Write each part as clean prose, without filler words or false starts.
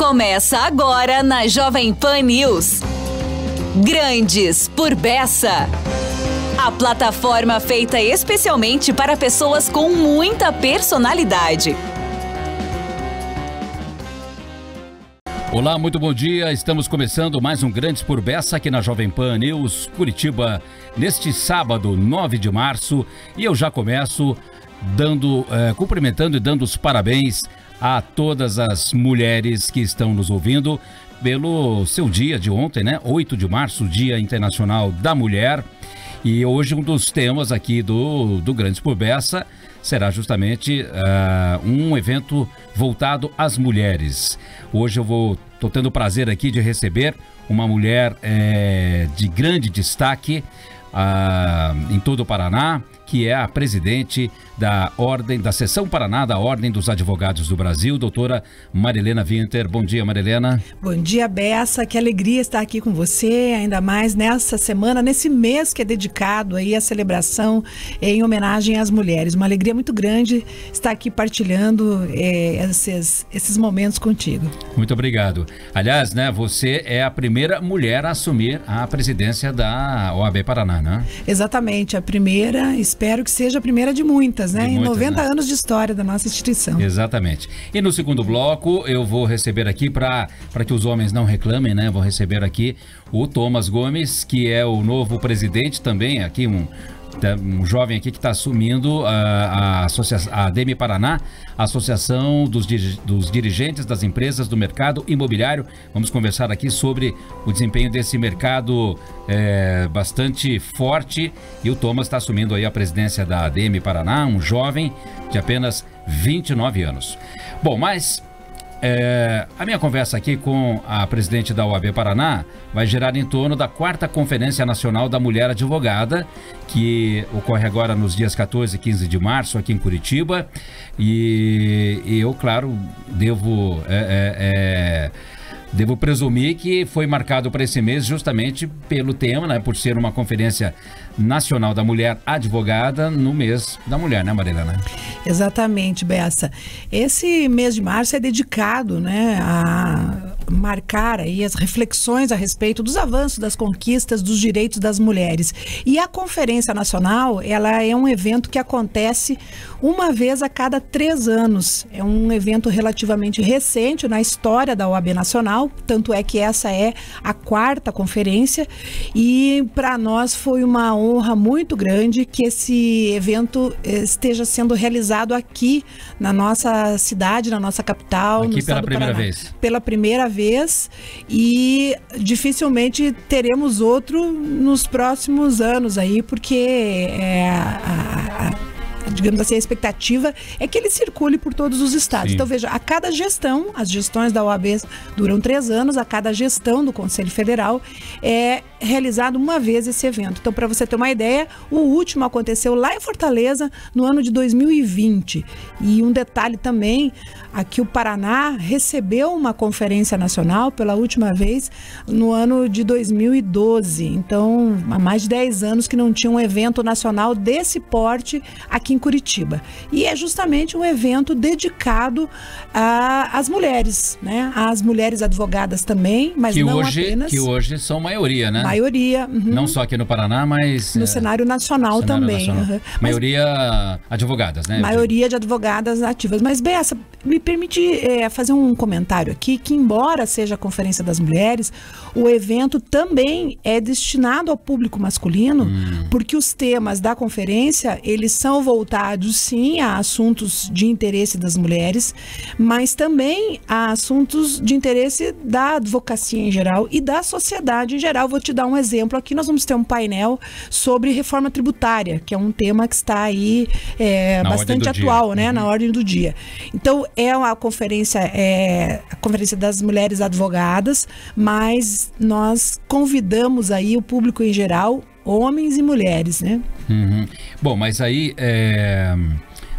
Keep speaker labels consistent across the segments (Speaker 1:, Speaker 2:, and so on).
Speaker 1: Começa agora na Jovem Pan News. Grandes por Bessa. A plataforma feita especialmente para pessoas com muita personalidade.
Speaker 2: Olá, muito bom dia. Estamos começando mais um Grandes por Bessa aqui na Jovem Pan News Curitiba, neste sábado, 9 de março. E eu já começo cumprimentando e dando os parabéns a todas as mulheres que estão nos ouvindo pelo seu dia de ontem, né? 8 de março, Dia Internacional da Mulher. E hoje um dos temas aqui do Grandes por Bessa será justamente um evento voltado às mulheres. Hoje eu estou tendo o prazer aqui de receber uma mulher de grande destaque em todo o Paraná, que é a presidente da Seção Paraná da Ordem dos Advogados do Brasil, doutora Marilena Winter. Bom dia, Marilena.
Speaker 3: Bom dia, Bessa. Que alegria estar aqui com você, ainda mais nessa semana, nesse mês que é dedicado aí à celebração em homenagem às mulheres. Uma alegria muito grande estar aqui partilhando esses momentos contigo.
Speaker 2: Muito obrigado. Aliás, né, você é a primeira mulher a assumir a presidência da OAB Paraná, né?
Speaker 3: Exatamente, a primeira, espero que seja a primeira de muitas, né? Em 90 anos de história da nossa instituição.
Speaker 2: Exatamente. E no segundo bloco, eu vou receber aqui, para que os homens não reclamem, né? Vou receber aqui o Thomas Gomes, que é o novo presidente também, aqui um jovem aqui que está assumindo a ADEME Paraná, a Associação dos Dirigentes das Empresas do Mercado Imobiliário. Vamos conversar aqui sobre o desempenho desse mercado bastante forte, e o Thomas está assumindo aí a presidência da ADEME Paraná, um jovem de apenas 29 anos. Bom, mas a minha conversa aqui com a presidente da OAB Paraná vai girar em torno da 4ª Conferência Nacional da Mulher Advogada, que ocorre agora nos dias 14 e 15 de março aqui em Curitiba. E eu, claro, devo presumir que foi marcado para esse mês justamente pelo tema, né, por ser uma Conferência Nacional da Mulher Advogada no mês da mulher, né, Marilena?
Speaker 3: Exatamente, Bessa. Esse mês de março é dedicado, né, a marcar aí as reflexões a respeito dos avanços, das conquistas, dos direitos das mulheres. E a Conferência Nacional, ela é um evento que acontece uma vez a cada 3 anos. É um evento relativamente recente na história da OAB Nacional, tanto é que essa é a 4ª conferência, e para nós foi uma honra muito grande que esse evento esteja sendo realizado aqui na nossa cidade, na nossa capital.
Speaker 2: Aqui
Speaker 3: no
Speaker 2: pela primeira
Speaker 3: Paraná.
Speaker 2: vez.
Speaker 3: Pela primeira vez, e dificilmente teremos outro nos próximos anos aí, porque digamos assim, a expectativa é que ele circule por todos os estados. Sim. Então, veja, a cada gestão, as gestões da OAB duram 3 anos, a cada gestão do Conselho Federal é realizado uma vez esse evento. Então, para você ter uma ideia, o último aconteceu lá em Fortaleza no ano de 2020. E um detalhe também, aqui o Paraná recebeu uma conferência nacional pela última vez no ano de 2012. Então, há mais de 10 anos que não tinha um evento nacional desse porte aqui em Curitiba. E é justamente um evento dedicado às mulheres, né? Às mulheres advogadas também, mas não apenas.
Speaker 2: Que hoje são maioria, né?
Speaker 3: Maioria. Uhum.
Speaker 2: Não só aqui no Paraná, mas
Speaker 3: no cenário nacional também.
Speaker 2: Nacional.
Speaker 3: Uhum.
Speaker 2: Maioria advogadas, né?
Speaker 3: Maioria de advogadas ativas. Mas, Bessa, me permite fazer um comentário aqui, que embora seja a Conferência das Mulheres, o evento também é destinado ao público masculino, porque os temas da conferência, eles são voltados, sim, a assuntos de interesse das mulheres, mas também a assuntos de interesse da advocacia em geral e da sociedade em geral. Vou te dar um exemplo aqui. Nós vamos ter um painel sobre reforma tributária, que é um tema que está aí bastante atual, né, na ordem do dia. Então, é a conferência das mulheres advogadas, mas nós convidamos aí o público em geral, homens e mulheres, né?
Speaker 2: Uhum. Bom, mas aí,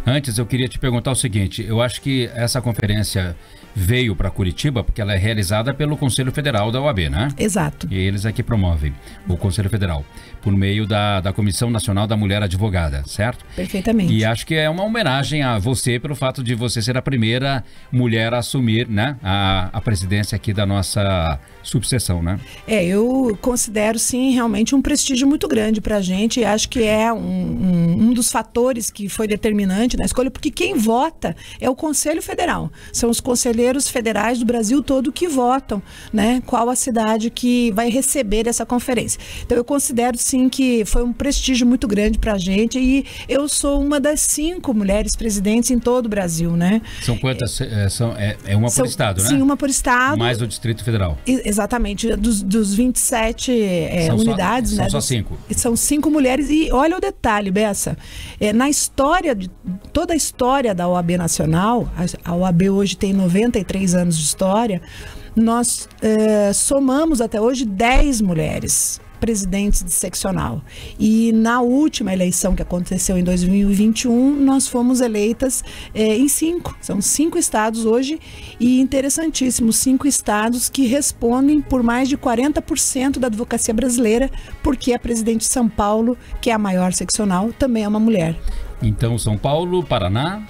Speaker 2: antes eu queria te perguntar o seguinte: eu acho que essa conferência veio para Curitiba porque ela é realizada pelo Conselho Federal da OAB, né?
Speaker 3: Exato.
Speaker 2: E eles é que promovem o Conselho Federal, por meio da Comissão Nacional da Mulher Advogada, certo?
Speaker 3: Perfeitamente.
Speaker 2: E acho que é uma homenagem a você pelo fato de você ser a primeira mulher a assumir, né, a presidência aqui da nossa subseção, né?
Speaker 3: Eu considero, sim, realmente um prestígio muito grande para a gente, e acho que é um dos fatores que foi determinante na escolha, porque quem vota é o Conselho Federal. São os conselheiros federais do Brasil todo que votam, né, qual a cidade que vai receber essa conferência. Então, eu considero, sim, que foi um prestígio muito grande para a gente, e eu sou uma das 5 mulheres presidentes em todo o Brasil, né?
Speaker 2: São quantas? É uma por estado, né?
Speaker 3: Sim, uma por estado.
Speaker 2: Mais o Distrito Federal.
Speaker 3: Exatamente, dos 27 unidades,
Speaker 2: são
Speaker 3: né?
Speaker 2: só 5.
Speaker 3: São 5 mulheres, e olha o detalhe, Bessa, na história, toda a história da OAB Nacional, a OAB hoje tem 93 anos de história, nós somamos até hoje 10 mulheres presidentes de seccional. E na última eleição que aconteceu em 2021, nós fomos eleitas em 5. São 5 estados hoje, e interessantíssimo, 5 estados que respondem por mais de 40% da advocacia brasileira, porque a presidente de São Paulo, que é a maior seccional, também é uma mulher.
Speaker 2: Então, São Paulo, Paraná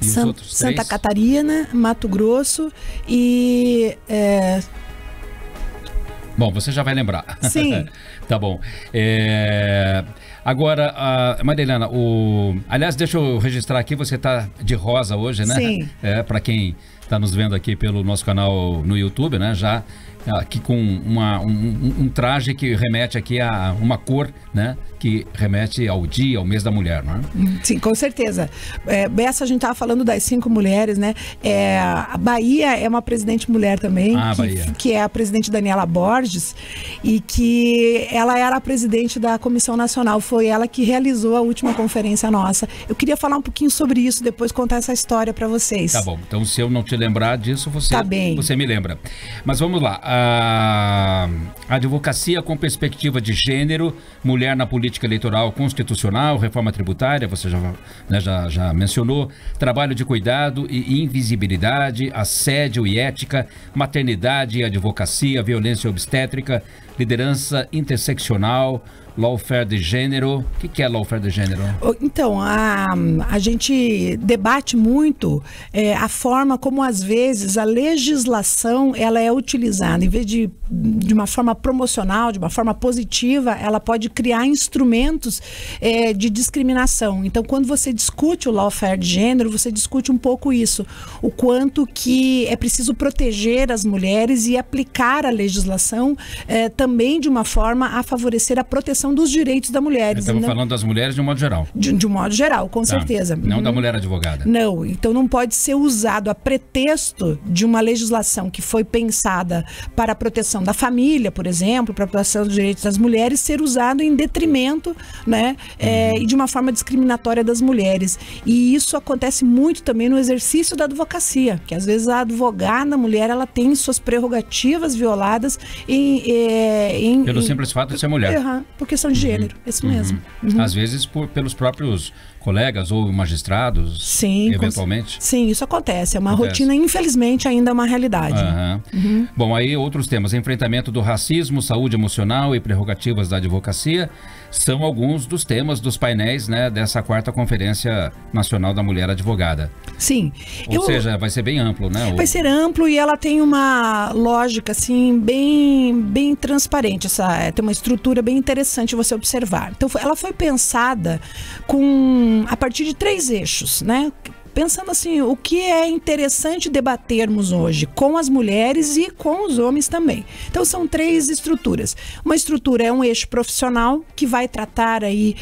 Speaker 2: e os outros 3?
Speaker 3: Santa Catarina, Mato Grosso e...
Speaker 2: Bom, você já vai lembrar.
Speaker 3: Sim.
Speaker 2: Tá bom. Agora, Marilena, aliás, deixa eu registrar aqui, você tá de rosa hoje, né?
Speaker 3: Sim.
Speaker 2: Para quem está nos vendo aqui pelo nosso canal no YouTube, né? Já aqui com um traje que remete aqui a uma cor, né? Que remete ao dia, ao mês da mulher, não é?
Speaker 3: Sim, com certeza. Bessa, a gente estava falando das 5 mulheres, né? A Bahia é uma presidente mulher também, que é a presidente Daniela Borges, e que ela era a presidente da Comissão Nacional, foi ela que realizou a última conferência nossa. Eu queria falar um pouquinho sobre isso, depois contar essa história para vocês.
Speaker 2: Tá bom, então se eu não te lembrar disso,
Speaker 3: tá bem.
Speaker 2: Você me lembra. Mas vamos lá. A advocacia com perspectiva de gênero, mulher na política eleitoral constitucional, reforma tributária, você já mencionou, trabalho de cuidado e invisibilidade, assédio e ética, maternidade e advocacia, violência obstétrica, liderança interseccional, lawfare de gênero. O que é lawfare de gênero?
Speaker 3: Então, a gente debate muito a forma como, às vezes, a legislação ela é utilizada. Em vez de uma forma promocional, de uma forma positiva, ela pode criar instrumentos de discriminação. Então, quando você discute o lawfare de gênero, você discute um pouco isso. O quanto que é preciso proteger as mulheres e aplicar a legislação também de uma forma a favorecer a proteção dos direitos da mulher.
Speaker 2: Estamos falando das mulheres de um modo geral.
Speaker 3: De um modo geral, com certeza.
Speaker 2: Não da mulher advogada.
Speaker 3: Não, então não pode ser usado a pretexto de uma legislação que foi pensada para a proteção da família, por exemplo, para a proteção dos direitos das mulheres, ser usado em detrimento, né, e de uma forma discriminatória das mulheres. E isso acontece muito também no exercício da advocacia, que às vezes a advogada mulher, ela tem suas prerrogativas violadas
Speaker 2: pelo simples fato de ser mulher.
Speaker 3: Por questão de gênero, isso mesmo.
Speaker 2: Às vezes pelos próprios colegas ou magistrados, sim, eventualmente.
Speaker 3: Sim, isso acontece. É uma rotina, infelizmente, ainda é uma realidade.
Speaker 2: Bom, aí outros temas. Enfrentamento do racismo, saúde emocional e prerrogativas da advocacia são alguns dos temas dos painéis, né, dessa 4ª Conferência Nacional da Mulher Advogada.
Speaker 3: Sim.
Speaker 2: Ou seja, vai ser bem amplo, né?
Speaker 3: Vai ser amplo, e ela tem uma lógica, assim, bem transparente. Tem uma estrutura bem interessante você observar. Então, ela foi pensada a partir de 3 eixos, né? Pensando assim, o que é interessante debatermos hoje com as mulheres e com os homens também. Então são 3 estruturas. Uma estrutura é um eixo profissional, que vai tratar aí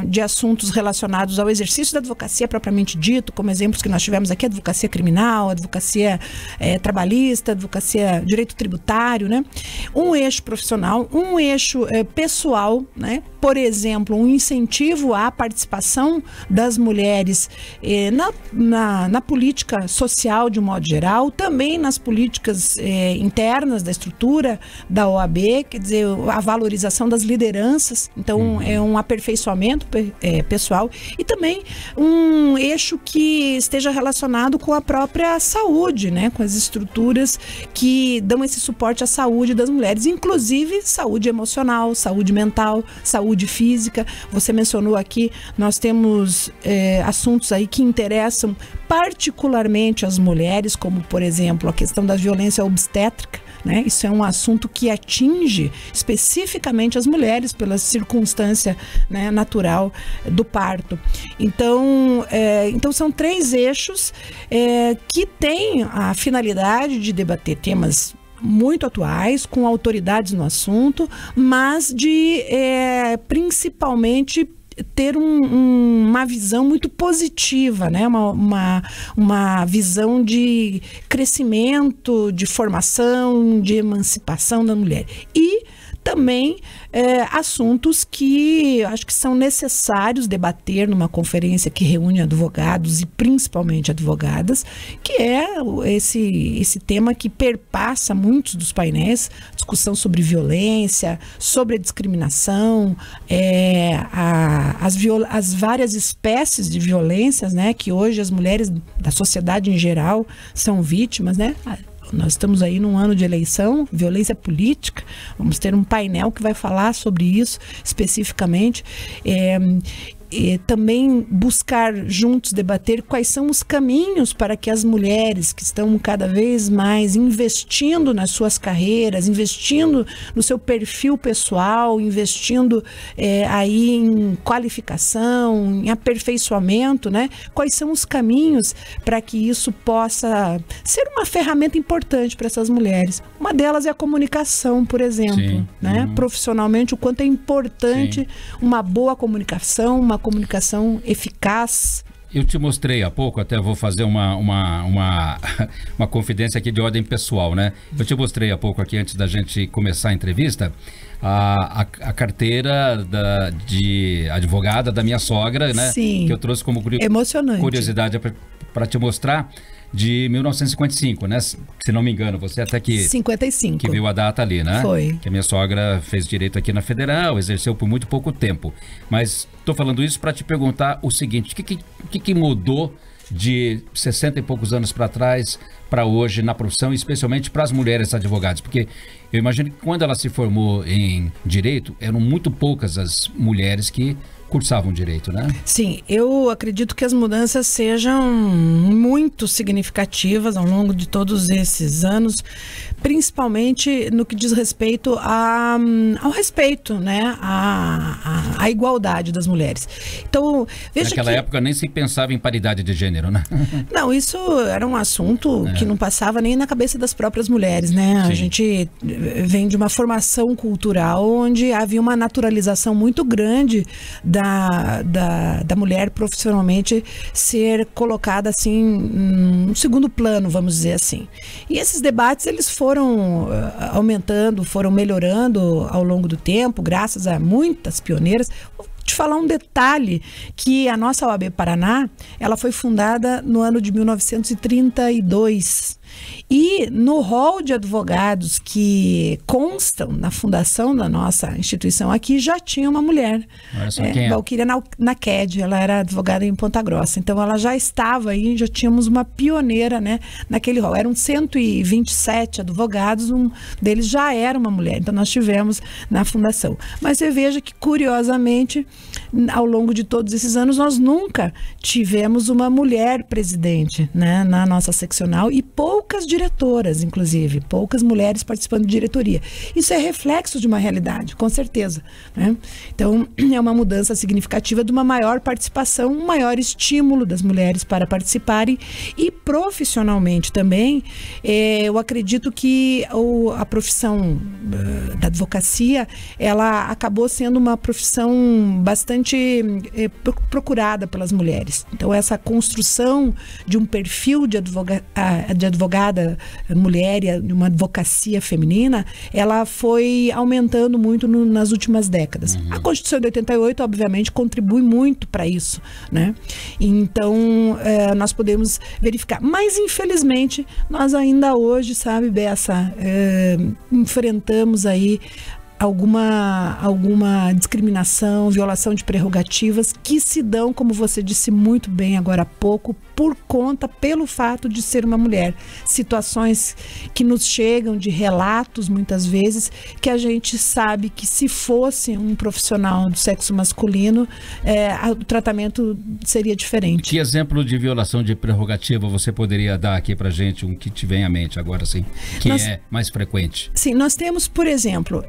Speaker 3: de assuntos relacionados ao exercício da advocacia propriamente dito, como exemplos que nós tivemos aqui: advocacia criminal, advocacia trabalhista, advocacia direito tributário, né? Um eixo profissional, um eixo pessoal, né? Por exemplo, um incentivo à participação das mulheres na na política social de um modo geral, também nas políticas internas da estrutura da OAB, quer dizer, a valorização das lideranças, então é um aperfeiçoamento pessoal e também um eixo que esteja relacionado com a própria saúde, né, com as estruturas que dão esse suporte à saúde das mulheres, inclusive saúde emocional, saúde mental, saúde física. Você mencionou aqui, nós temos assuntos aí que interessam particularmente as mulheres, como, por exemplo, a questão da violência obstétrica, né? Isso é um assunto que atinge especificamente as mulheres pela circunstância, né, natural do parto. Então são 3 eixos que têm a finalidade de debater temas muito atuais, com autoridades no assunto, mas de principalmente ter uma visão muito positiva, né? Uma visão de crescimento, de formação, de emancipação da mulher. E também assuntos que acho que são necessários debater numa conferência que reúne advogados e principalmente advogadas, que é esse tema que perpassa muitos dos painéis, discussão sobre violência, sobre a discriminação, as várias espécies de violências, né, que hoje as mulheres da sociedade em geral são vítimas, né? Nós estamos aí num ano de eleição, violência política, vamos ter um painel que vai falar sobre isso especificamente. Também buscar juntos debater quais são os caminhos para que as mulheres que estão cada vez mais investindo nas suas carreiras, investindo no seu perfil pessoal, investindo aí em qualificação, em aperfeiçoamento, né? Quais são os caminhos para que isso possa ser uma ferramenta importante para essas mulheres. Uma delas é a comunicação, por exemplo. Sim. Né? Profissionalmente, o quanto é importante Sim. uma boa comunicação, uma comunicação eficaz.
Speaker 2: Eu te mostrei há pouco, até vou fazer uma confidência aqui de ordem pessoal, né? Eu te mostrei há pouco aqui, antes da gente começar a entrevista, a carteira de advogada da minha sogra, né?
Speaker 3: Sim.
Speaker 2: Que eu trouxe como curiosidade para te mostrar, de 1955, né? Se não me engano, você até que...
Speaker 3: 55.
Speaker 2: Que viu a data ali, né?
Speaker 3: Foi.
Speaker 2: Que a minha sogra fez direito aqui na Federal, exerceu por muito pouco tempo. Mas estou falando isso para te perguntar o seguinte, o que mudou de 60 e poucos anos para trás para hoje na profissão, especialmente para as mulheres advogadas? Porque eu imagino que quando ela se formou em direito, eram muito poucas as mulheres que cursavam direito, né?
Speaker 3: Sim, eu acredito que as mudanças sejam muito significativas ao longo de todos esses anos, principalmente no que diz respeito ao respeito, né? A igualdade das mulheres. Então, veja
Speaker 2: naquela época nem se pensava em paridade de gênero, né?
Speaker 3: Não, isso era um assunto que não passava nem na cabeça das próprias mulheres, né? Sim. A gente vem de uma formação cultural onde havia uma naturalização muito grande da mulher profissionalmente ser colocada assim no segundo plano, vamos dizer assim. E esses debates, eles foram aumentando, foram melhorando ao longo do tempo, graças a muitas pioneiras. Vou te falar um detalhe, que a nossa OAB Paraná, ela foi fundada no ano de 1932. E no rol de advogados que constam na fundação da nossa instituição aqui, já tinha uma mulher. Valquíria Naked, ela era advogada em Ponta Grossa. Então ela já estava aí, já tínhamos uma pioneira, né, naquele rol. Eram 127 advogados, um deles já era uma mulher. Então nós tivemos na fundação. Mas você veja que, curiosamente, ao longo de todos esses anos, nós nunca tivemos uma mulher presidente, né, na nossa seccional, e poucas diretoras, inclusive, poucas mulheres participando de diretoria. Isso é reflexo de uma realidade, com certeza, né? Então, é uma mudança significativa de uma maior participação, um maior estímulo das mulheres para participarem, e profissionalmente também, eu acredito que a profissão da advocacia, ela acabou sendo uma profissão bastante procurada pelas mulheres. Então, essa construção de um perfil de advogado advogada mulher e uma advocacia feminina, ela foi aumentando muito nas últimas décadas. A Constituição de 88, obviamente, contribui muito para isso, né? Então, nós podemos verificar. Mas, infelizmente, nós ainda hoje, sabe, Bessa, enfrentamos aí alguma discriminação, violação de prerrogativas que se dão, como você disse muito bem agora há pouco, pelo fato de ser uma mulher. Situações que nos chegam de relatos, muitas vezes, que a gente sabe que se fosse um profissional do sexo masculino, o tratamento seria diferente.
Speaker 2: Que exemplo de violação de prerrogativa você poderia dar aqui pra gente, um que te vem à mente agora, assim, que é mais frequente?
Speaker 3: Sim, nós temos, por exemplo,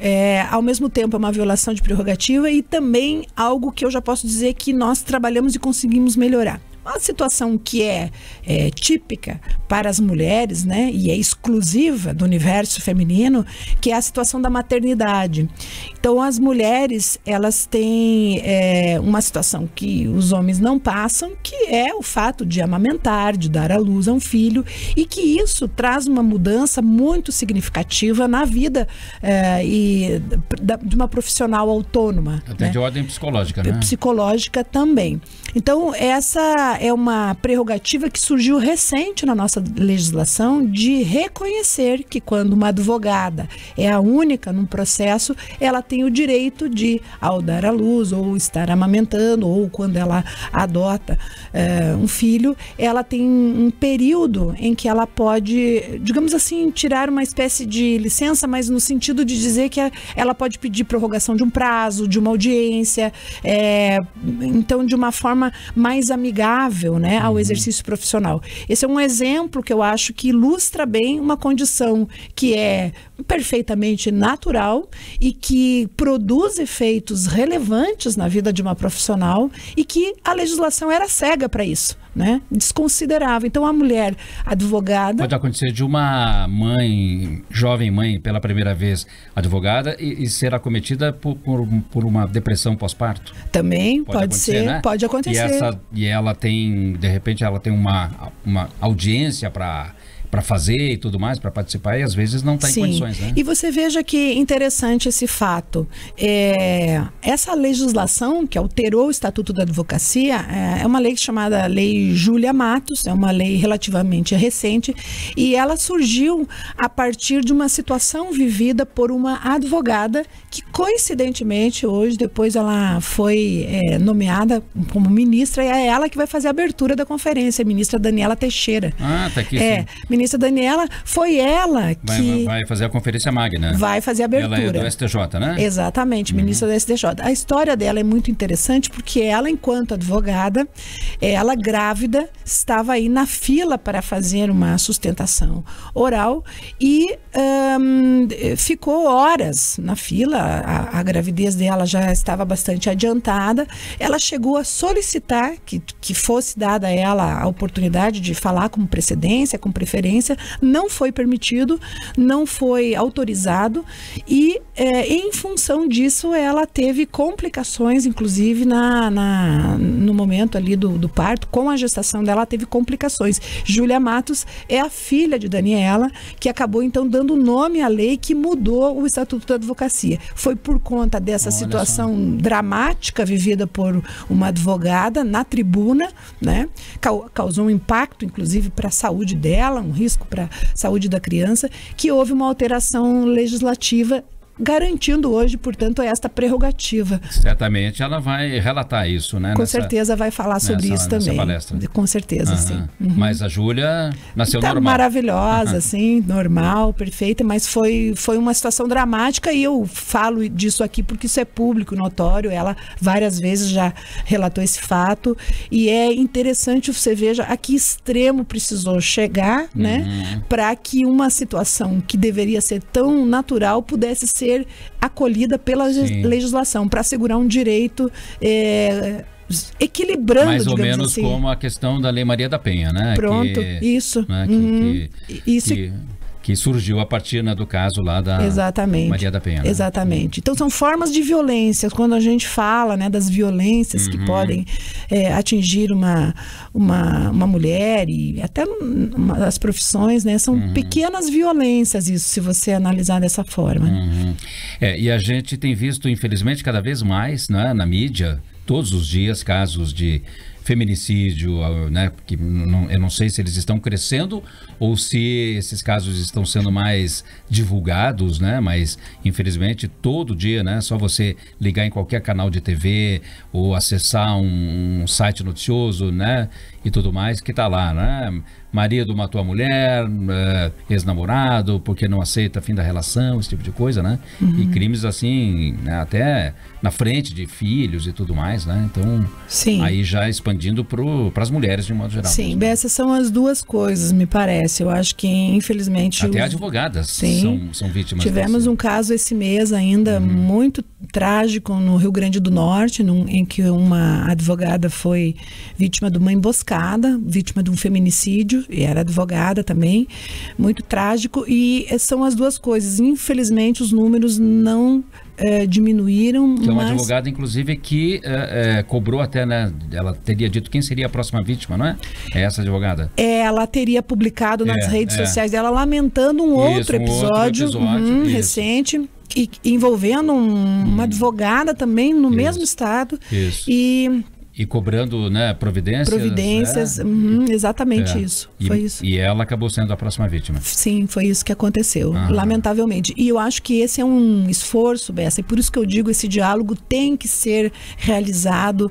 Speaker 3: ao mesmo tempo é uma violação de prerrogativa e também algo que eu já posso dizer que nós trabalhamos e conseguimos melhorar. Uma situação que é típica para as mulheres, né, e é exclusiva do universo feminino, que é a situação da maternidade. Então, as mulheres, elas têm uma situação que os homens não passam, que é o fato de amamentar, de dar à luz a um filho, e que isso traz uma mudança muito significativa na vida de uma profissional autônoma.
Speaker 2: Até, né? De ordem psicológica, né?
Speaker 3: Psicológica também. Então, essa é uma prerrogativa que surgiu recente na nossa legislação, de reconhecer que quando uma advogada é a única num processo, ela tem o direito de, ao dar à luz, ou estar amamentando, ou quando ela adota um filho, ela tem um período em que ela pode, digamos assim, tirar uma espécie de licença, mas no sentido de dizer que ela pode pedir prorrogação de um prazo, de uma audiência, então de uma forma mais amigável, né, ao exercício profissional. Esse é um exemplo que eu acho que ilustra bem uma condição que é perfeitamente natural e que produz efeitos relevantes na vida de uma profissional e que a legislação era cega para isso, né? Desconsiderava. Então, a mulher advogada...
Speaker 2: Pode acontecer de uma mãe, jovem mãe, pela primeira vez advogada e ser acometida por uma depressão pós-parto?
Speaker 3: Também pode ser, né? Pode acontecer.
Speaker 2: E ela tem, de repente, ela tem uma audiência para fazer e tudo mais, para participar, e às vezes não está em condições, né?
Speaker 3: E você veja que interessante esse fato. Essa legislação que alterou o Estatuto da Advocacia é uma lei chamada Lei Júlia Matos, é uma lei relativamente recente, e ela surgiu a partir de uma situação vivida por uma advogada que, coincidentemente, hoje, depois ela foi nomeada como ministra, e é ela que vai fazer a abertura da conferência, a ministra Daniela Teixeira.
Speaker 2: Ah, tá aqui, sim.
Speaker 3: Ministra Daniela, foi ela que...
Speaker 2: Vai fazer a conferência magna.
Speaker 3: Vai fazer a abertura.
Speaker 2: Ela é do STJ, né?
Speaker 3: Exatamente, ministra do STJ. A história dela é muito interessante porque ela, enquanto advogada, ela grávida, estava aí na fila para fazer uma sustentação oral e ficou horas na fila. A gravidez dela já estava bastante adiantada. Ela chegou a solicitar que fosse dada a ela a oportunidade de falar com precedência, com preferência. Não foi permitido, não foi autorizado e em função disso ela teve complicações, inclusive no momento ali do parto, com a gestação dela teve complicações. Júlia Matos é a filha de Daniela, que acabou então dando nome à lei que mudou o Estatuto da Advocacia. Foi por conta dessa situação dramática vivida por uma advogada na tribuna, né? Causou um impacto inclusive para a saúde dela, um risco para a saúde da criança, que houve uma alteração legislativa garantindo hoje, portanto, esta prerrogativa.
Speaker 2: Certamente ela vai relatar isso, né?
Speaker 3: Com certeza vai falar sobre isso também.
Speaker 2: Palestra.
Speaker 3: Com certeza, sim.
Speaker 2: Uhum. Mas a Júlia nasceu normal.
Speaker 3: Maravilhosa, assim, normal, perfeita, mas foi uma situação dramática e eu falo disso aqui porque isso é público, notório. Ela várias vezes já relatou esse fato e é interessante, você veja a que extremo precisou chegar, né? Para que uma situação que deveria ser tão natural pudesse ser acolhida pela legislação, para assegurar um direito equilibrando,
Speaker 2: mais ou menos
Speaker 3: assim,
Speaker 2: como a questão da Lei Maria da Penha, né?
Speaker 3: Pronto, isso.
Speaker 2: Né? que surgiu a partir, né, do caso lá da Maria da Penha. Né?
Speaker 3: Exatamente. Então são formas de violência. Quando a gente fala, né, das violências que podem atingir uma mulher e até as profissões, né, são pequenas violências, isso, se você analisar dessa forma.
Speaker 2: E a gente tem visto, infelizmente, cada vez mais, né, na mídia, todos os dias, casos de feminicídio, né, que eu não sei se eles estão crescendo ou se esses casos estão sendo mais divulgados, né, mas infelizmente todo dia, né, só você ligar em qualquer canal de TV ou acessar um site noticioso, né, e tudo mais, que tá lá, né, marido matou a mulher, ex-namorado, porque não aceita fim da relação, esse tipo de coisa, né, e crimes assim, né, até na frente de filhos e tudo mais, né, então aí já expandindo para as mulheres de um modo geral.
Speaker 3: Sim, essas são as duas coisas, me parece. Eu acho que, infelizmente...
Speaker 2: Até advogadas são vítimas.
Speaker 3: Tivemos um caso esse mês ainda muito trágico no Rio Grande do Norte, em que uma advogada foi vítima de uma emboscada, vítima de um feminicídio, e era advogada também. Muito trágico. E são as duas coisas. Infelizmente, os números não... diminuíram.
Speaker 2: Que é uma advogada, inclusive, que cobrou até, né? Ela teria dito quem seria a próxima vítima, não é? É essa advogada?
Speaker 3: Ela teria publicado nas redes sociais dela lamentando um outro episódio recente, envolvendo uma advogada também no mesmo estado.
Speaker 2: E cobrando, né, providências.
Speaker 3: Exatamente isso. Foi isso.
Speaker 2: E ela acabou sendo a próxima vítima.
Speaker 3: Sim, foi isso que aconteceu, lamentavelmente. E eu acho que esse é um esforço, Bessa, e por isso que eu digo, esse diálogo tem que ser realizado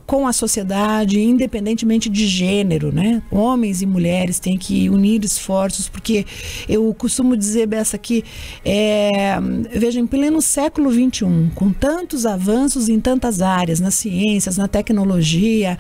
Speaker 3: com a sociedade, independentemente de gênero, né? Homens e mulheres têm que unir esforços, porque eu costumo dizer, Bessa, que veja, em pleno século XXI, com tantos avanços em tantas áreas, na ciência, na tecnologia,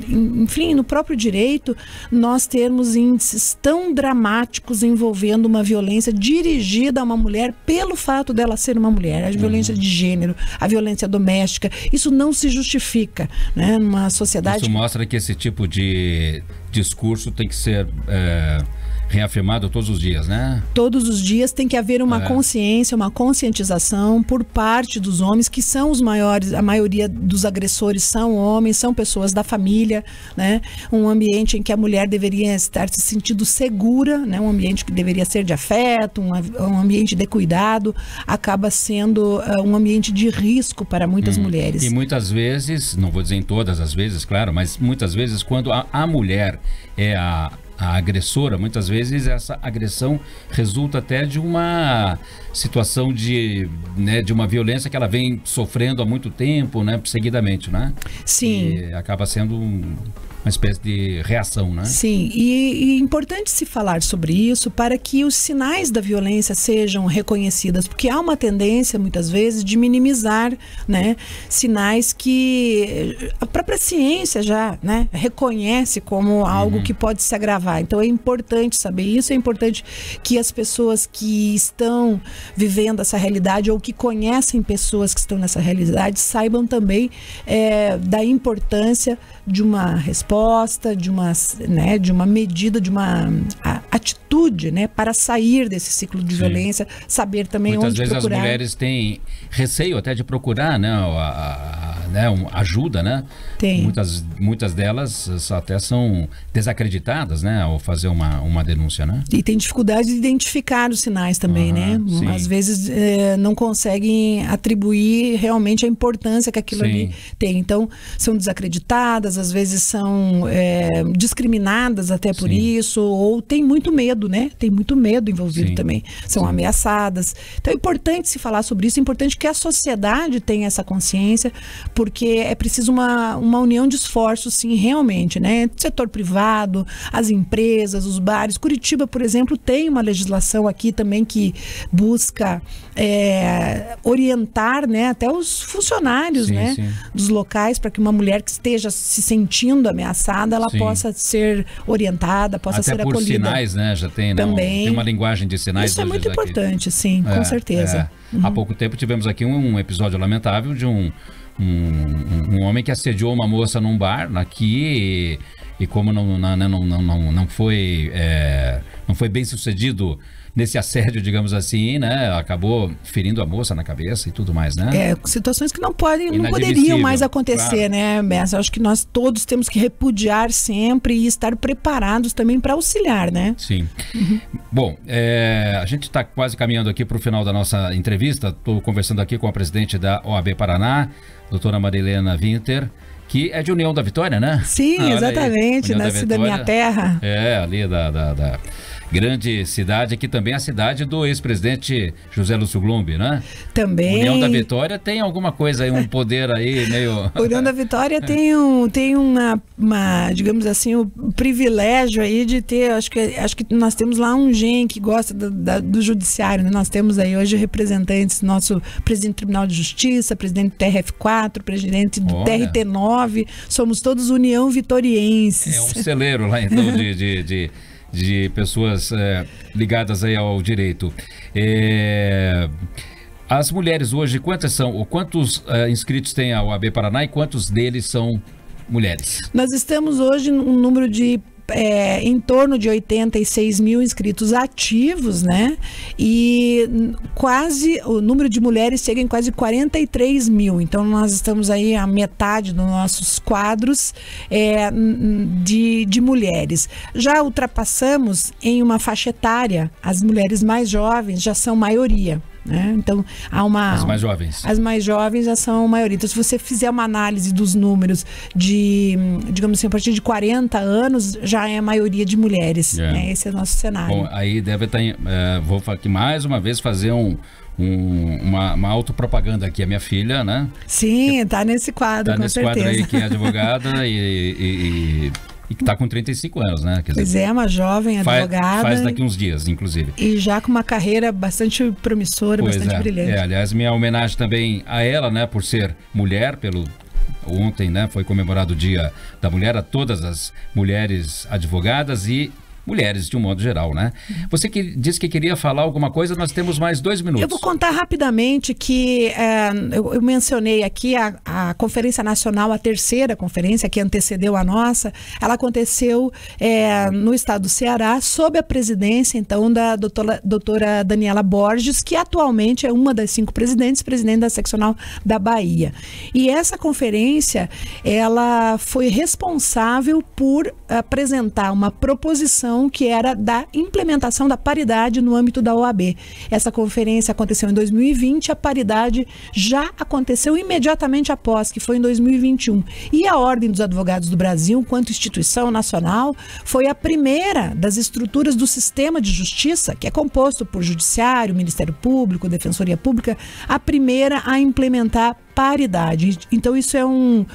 Speaker 3: enfim, no próprio direito, nós temos índices tão dramáticos envolvendo uma violência dirigida a uma mulher pelo fato dela ser uma mulher, a violência de gênero, a violência doméstica. Isso não se justifica, né, numa sociedade...
Speaker 2: Isso mostra que esse tipo de discurso tem que ser... reafirmado todos os dias, né?
Speaker 3: Todos os dias tem que haver uma consciência, uma conscientização por parte dos homens, que são os maiores, a maioria dos agressores são homens, são pessoas da família, né? Um ambiente em que a mulher deveria estar se sentindo segura, né? Um ambiente que deveria ser de afeto, um ambiente de cuidado, acaba sendo um ambiente de risco para muitas mulheres.
Speaker 2: E muitas vezes, não vou dizer em todas as vezes, claro, mas muitas vezes quando a mulher é a agressora, muitas vezes essa agressão resulta até de uma situação de uma violência que ela vem sofrendo há muito tempo, né, seguidamente, né?
Speaker 3: Sim.
Speaker 2: E acaba sendo uma espécie de reação, né?
Speaker 3: Sim, e é importante se falar sobre isso para que os sinais da violência sejam reconhecidos, porque há uma tendência, muitas vezes, de minimizar, né, sinais que a própria ciência já, né, reconhece como algo que pode se agravar. Então é importante saber isso, é importante que as pessoas que estão vivendo essa realidade ou que conhecem pessoas que estão nessa realidade saibam também da importância de uma resposta, de uma medida, de uma atitude, né, para sair desse ciclo de violência, saber também
Speaker 2: muitas
Speaker 3: onde
Speaker 2: vezes
Speaker 3: procurar.
Speaker 2: As mulheres têm receio até de procurar, né, ajuda, né?
Speaker 3: Tem.
Speaker 2: Muitas delas até são desacreditadas, né, ao fazer uma denúncia, né?
Speaker 3: E tem dificuldade de identificar os sinais também, né?
Speaker 2: Sim.
Speaker 3: Às vezes não conseguem atribuir realmente a importância que aquilo ali tem. Então, são desacreditadas, às vezes são discriminadas até por isso, ou tem muito medo, né? Tem muito medo envolvido também. São ameaçadas. Então, é importante se falar sobre isso, é importante que a sociedade tenha essa consciência, porque é preciso uma união de esforços, sim, realmente, né? Setor privado, as empresas, os bares. Curitiba, por exemplo, tem uma legislação aqui também que busca orientar, né, até os funcionários, né, dos locais, para que uma mulher que esteja se sentindo ameaçada, ela possa ser orientada, possa
Speaker 2: até
Speaker 3: ser
Speaker 2: por
Speaker 3: acolhida.
Speaker 2: Sinais, né? Já tem,
Speaker 3: também.
Speaker 2: Tem uma linguagem de sinais.
Speaker 3: Isso é muito importante, sim, com certeza.
Speaker 2: Há pouco tempo tivemos aqui um episódio lamentável de um homem que assediou uma moça num bar aqui e como não foi não foi bem sucedido nesse assédio, digamos assim, né? Acabou ferindo a moça na cabeça e tudo mais, né?
Speaker 3: Situações que não poderiam mais acontecer, claro, né, Bessa? Acho que nós todos temos que repudiar sempre e estar preparados também para auxiliar, né?
Speaker 2: Sim. Bom, a gente está quase caminhando aqui para o final da nossa entrevista. Estou conversando aqui com a presidente da OAB Paraná, doutora Marilena Winter, que é de União da Vitória, né?
Speaker 3: Sim, exatamente, nasci da minha terra.
Speaker 2: Ali da grande cidade, que também é a cidade do ex-presidente José Lúcio Glumbi, né?
Speaker 3: Também.
Speaker 2: União da Vitória tem alguma coisa aí, um poder aí meio...
Speaker 3: União da Vitória tem uma, digamos assim, o privilégio aí de ter, acho que nós temos lá um gen que gosta do judiciário, né? Nós temos aí hoje representantes, nosso presidente do Tribunal de Justiça, presidente do TRF4, presidente do TRT9, somos todos União Vitorienses.
Speaker 2: É um celeiro lá, então, de pessoas ligadas aí ao direito. As mulheres hoje, quantos inscritos tem a OAB Paraná e quantos deles são mulheres?
Speaker 3: Nós estamos hoje num número de em torno de 86 mil inscritos ativos, né? E o número de mulheres chega em quase 43 mil. Então, nós estamos aí a metade dos nossos quadros de mulheres. Já ultrapassamos em uma faixa etária, as mulheres mais jovens já são maioria. Né? Então, as mais jovens. As mais jovens já são a maioria. Então, se você fizer uma análise dos números digamos assim, a partir de 40 anos, já é a maioria de mulheres. Né? Esse é o nosso cenário. Bom,
Speaker 2: aí deve estar. Vou aqui mais uma vez fazer uma autopropaganda aqui. A minha filha, né?
Speaker 3: Sim, está nesse quadro, com certeza.
Speaker 2: Está nesse quadro aí, que é advogada e que está com 35 anos, né? Quer dizer,
Speaker 3: uma jovem advogada.
Speaker 2: Faz daqui uns dias, inclusive.
Speaker 3: E já com uma carreira bastante promissora, bastante brilhante.
Speaker 2: Aliás, minha homenagem também a ela, né? Por ser mulher, ontem, né? Foi comemorado o Dia da Mulher, a todas as mulheres advogadas e mulheres de um modo geral, né? Você que disse que queria falar alguma coisa, nós temos mais 2 minutos.
Speaker 3: Eu vou contar rapidamente que eu mencionei aqui a Conferência Nacional, a terceira conferência que antecedeu a nossa, ela aconteceu no estado do Ceará, sob a presidência, então, da doutora Daniela Borges, que atualmente é uma das 5 presidente da seccional da Bahia. E essa conferência, ela foi responsável por apresentar uma proposição que era da implementação da paridade no âmbito da OAB. Essa conferência aconteceu em 2020, a paridade já aconteceu imediatamente após, que foi em 2021. E a Ordem dos Advogados do Brasil, enquanto instituição nacional, foi a primeira das estruturas do sistema de justiça, que é composto por Judiciário, Ministério Público, Defensoria Pública, a primeira a implementar paridade. Então, isso é um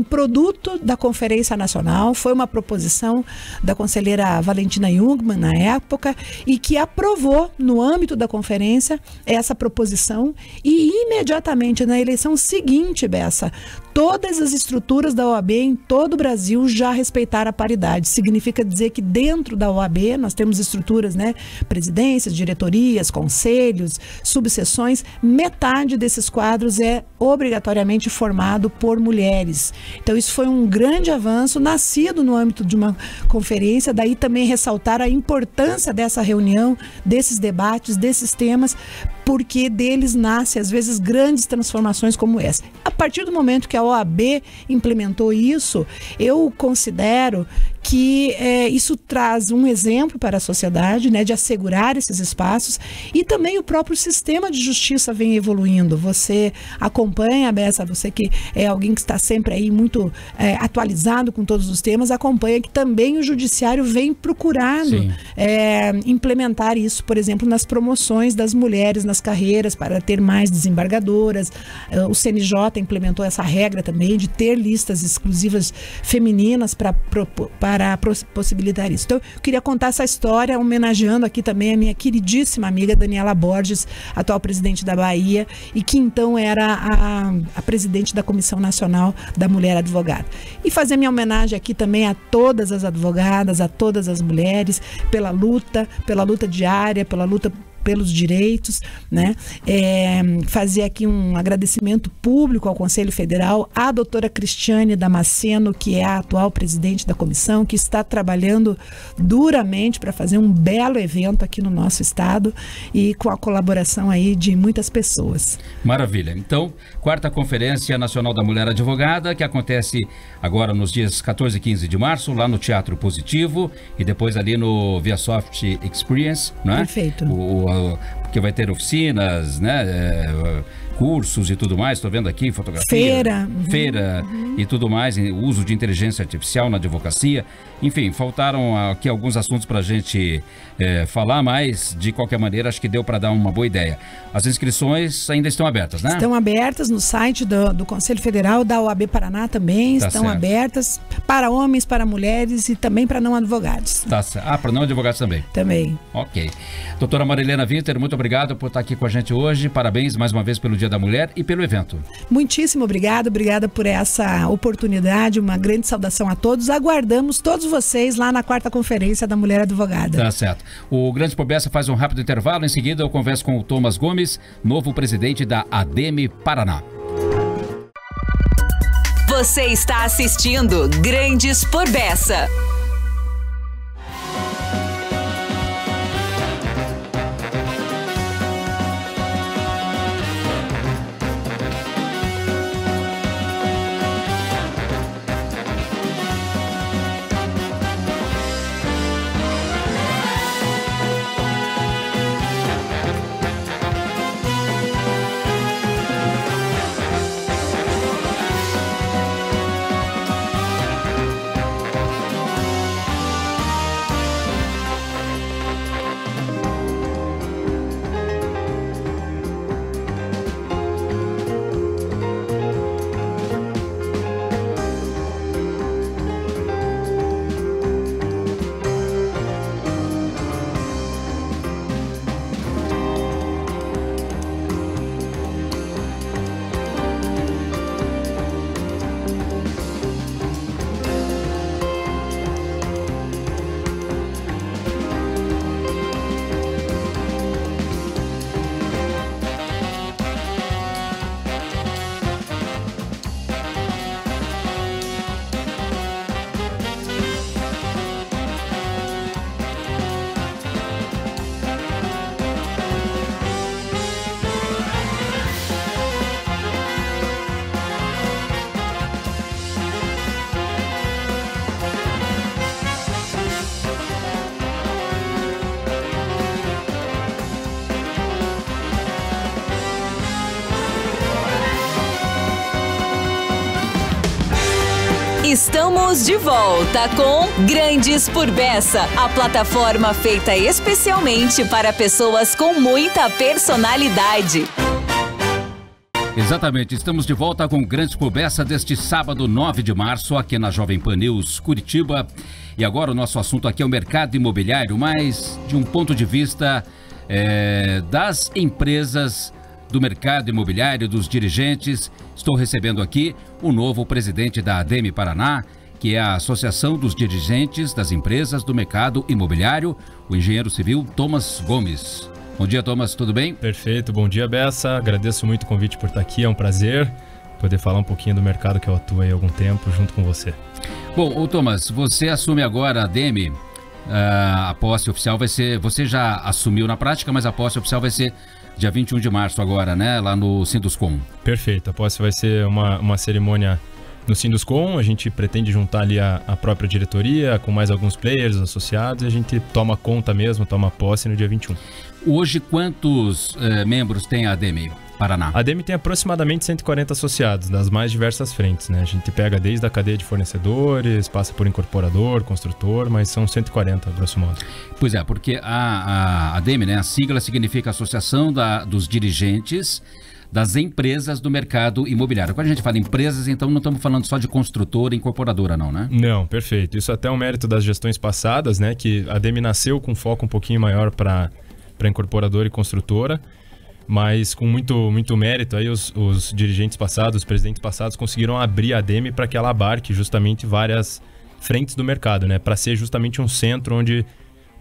Speaker 3: produto da Conferência Nacional, foi uma proposição da conselheira Valentina Jungmann, na época, e que aprovou, no âmbito da conferência, essa proposição, e imediatamente na eleição seguinte, Bessa, todas as estruturas da OAB em todo o Brasil já respeitaram a paridade. Significa dizer que dentro da OAB nós temos estruturas, né, presidências, diretorias, conselhos, subseções, metade desses quadros é obrigatoriamente formado por mulheres. Então, isso foi um grande avanço, nascido no âmbito de uma conferência, daí também ressaltar a importância dessa reunião, desses debates, desses temas, porque deles nascem, às vezes, grandes transformações como essa. A partir do momento que a OAB implementou isso, eu considero que isso traz um exemplo para a sociedade, né, de assegurar esses espaços, e também o próprio sistema de justiça vem evoluindo. Você acompanha, Bessa, você que é alguém que está sempre aí muito atualizado com todos os temas, acompanha que também o judiciário vem procurando implementar isso, por exemplo, nas promoções das mulheres nas carreiras, para ter mais desembargadoras. O CNJ implementou essa regra também de ter listas exclusivas femininas para possibilitar isso. Então, eu queria contar essa história, homenageando aqui também a minha queridíssima amiga Daniela Borges, atual presidente da Bahia, e que então era a presidente da Comissão Nacional da Mulher Advogada. E fazer minha homenagem aqui também a todas as advogadas, a todas as mulheres, pela luta diária, pela luta pelos direitos, né? Fazer aqui um agradecimento público ao Conselho Federal, à doutora Cristiane Damasceno, que é a atual presidente da comissão, que está trabalhando duramente para fazer um belo evento aqui no nosso estado e com a colaboração aí de muitas pessoas.
Speaker 2: Maravilha. Então, 4ª Conferência Nacional da Mulher Advogada, que acontece agora nos dias 14 e 15 de março, lá no Teatro Positivo, e depois ali no ViaSoft Experience, não é?
Speaker 3: Perfeito.
Speaker 2: Porque vai ter oficinas, né? Cursos e tudo mais, estou vendo aqui, fotografia. Feira e tudo mais, uso de inteligência artificial na advocacia. Enfim, faltaram aqui alguns assuntos para a gente falar, mas de qualquer maneira acho que deu para dar uma boa ideia. As inscrições ainda estão abertas, né?
Speaker 3: Estão abertas no site do Conselho Federal, da OAB Paraná também, estão abertas para homens, para mulheres e também para não advogados.
Speaker 2: Tá certo. Ah, para não advogados também?
Speaker 3: Também.
Speaker 2: Ok. Doutora Marilena Winter, muito obrigado por estar aqui com a gente hoje. Parabéns mais uma vez pelo Dia da Mulher e pelo evento.
Speaker 3: Muitíssimo obrigada por essa oportunidade, uma grande saudação a todos. Aguardamos todos vocês lá na 4ª Conferência da Mulher Advogada.
Speaker 2: Tá certo. O Grandes por Bessa faz um rápido intervalo, em seguida eu converso com o Thomas Gomes, novo presidente da ADEME Paraná.
Speaker 1: Você está assistindo Grandes por Bessa. Estamos de volta com Grandes por Bessa, a plataforma feita especialmente para pessoas com muita personalidade.
Speaker 2: Exatamente, estamos de volta com Grandes por Bessa deste sábado 9 de março, aqui na Jovem Pan News Curitiba. E agora o nosso assunto aqui é o mercado imobiliário, mas de um ponto de vista das empresas do mercado imobiliário, dos dirigentes. Estou recebendo aqui o novo presidente da ADEME Paraná, que é a Associação dos Dirigentes das Empresas do Mercado Imobiliário, o engenheiro civil Thomas Gomes. Bom dia, Thomas, tudo bem?
Speaker 4: Perfeito, bom dia, Bessa. Agradeço muito o convite por estar aqui, é um prazer poder falar um pouquinho do mercado que eu atuo aí há algum tempo junto com você.
Speaker 2: Bom, Thomas, você assume agora a ADEME, a posse oficial vai ser, você já assumiu na prática, mas a posse oficial vai ser dia 21 de março agora, né? Lá no Sinduscom.
Speaker 4: Perfeito, a posse vai ser uma cerimônia no Sinduscom. A gente pretende juntar ali a própria diretoria com mais alguns players associados e a gente toma conta mesmo, toma posse no dia 21.
Speaker 2: Hoje, quantos membros tem a ADEME Paraná?
Speaker 4: A ADEME tem aproximadamente 140 associados das mais diversas frentes, né? A gente pega desde a cadeia de fornecedores, passa por incorporador, construtor, mas são 140, grosso modo.
Speaker 2: Pois é, porque a ADEME, né, a sigla significa Associação dos Dirigentes das Empresas do Mercado Imobiliário. Quando a gente fala empresas, então não estamos falando só de construtora e incorporadora, não, né?
Speaker 4: Não, perfeito. Isso até é um mérito das gestões passadas, né? Que a ADEME nasceu com foco um pouquinho maior para incorporadora e construtora, mas com muito mérito aí os dirigentes passados, os presidentes passados conseguiram abrir a ADEME para que ela abarque justamente várias frentes do mercado, né? Para ser justamente um centro onde